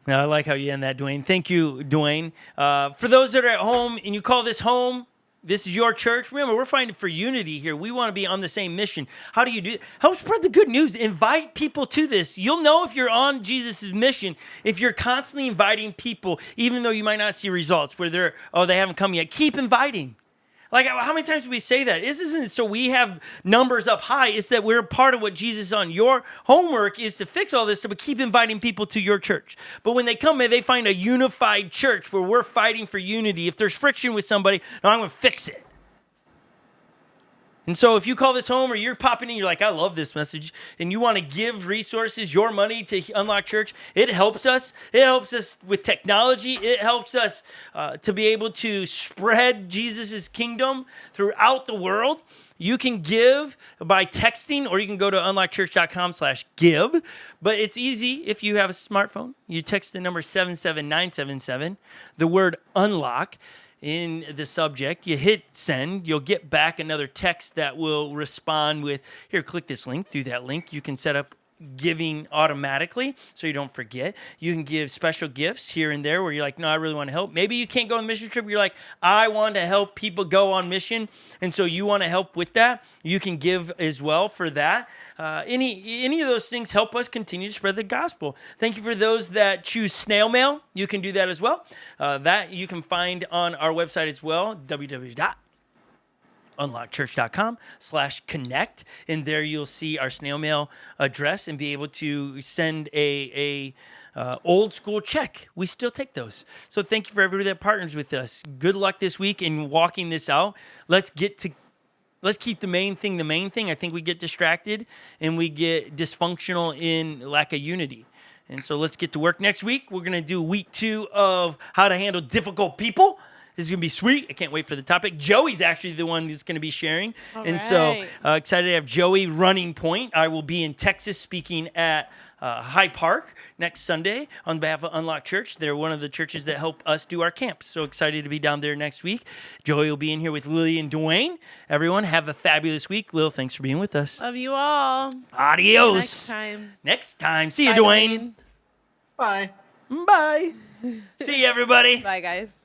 Now, I like how you end that, Dwayne. Thank you, Dwayne. For those that are at home and you call this home, this is your church. Remember, we're fighting for unity here. We want to be on the same mission. How do you do it? Help spread the good news. Invite people to this. You'll know if you're on Jesus' mission if you're constantly inviting people, even though you might not see results where they haven't come yet. Keep inviting. Like, how many times do we say that? This isn't so we have numbers up high. It's that we're part of what Jesus is on. Your homework is to fix all this stuff, but keep inviting people to your church. But when they come, may they find a unified church where we're fighting for unity. If there's friction with somebody, no, I'm going to fix it. And so if you call this home or you're popping in, you're like, I love this message, and you want to give resources, your money to Unlock Church, it helps us. It helps us with technology. It helps us to be able to spread Jesus' kingdom throughout the world. You can give by texting, or you can go to unlockchurch.com/give. But it's easy if you have a smartphone. You text the number 77977, the word unlock. In the subject, you hit send, you'll get back another text that will respond with, here, click this link. Through that link, you can set up giving automatically so you don't forget. You can give special gifts here and there where you're like, no, I really want to help. Maybe you can't go on a mission trip. You're like, I want to help people go on mission, and so you want to help with that. You can give as well for that. Any of those things help us continue to spread the gospel. Thank you for those that choose snail mail. You can do that as well. That you can find on our website as well, www.unlockchurch.com/connect. And there you'll see our snail mail address and be able to send a old school check. We still take those. So thank you for everybody that partners with us. Good luck this week in walking this out. Let's keep the main thing the main thing. I think we get distracted and we get dysfunctional in lack of unity. And so let's get to work. Next week, we're going to do week 2 of how to handle difficult people. This is going to be sweet. I can't wait for the topic. Joey's actually the one that's going to be sharing. All and right. so excited to have Joey running point. I will be in Texas speaking at Hyde Park next Sunday on behalf of Unlock Church. They're one of the churches that help us do our camps. So excited to be down there next week. Joey will be in here with Lily and Dwayne. Everyone, have a fabulous week. Lil, thanks for being with us. Love you all. Adios. Next time. Next time. See you, Bye, Dwayne. Bye. Bye. See you, everybody. Bye, guys.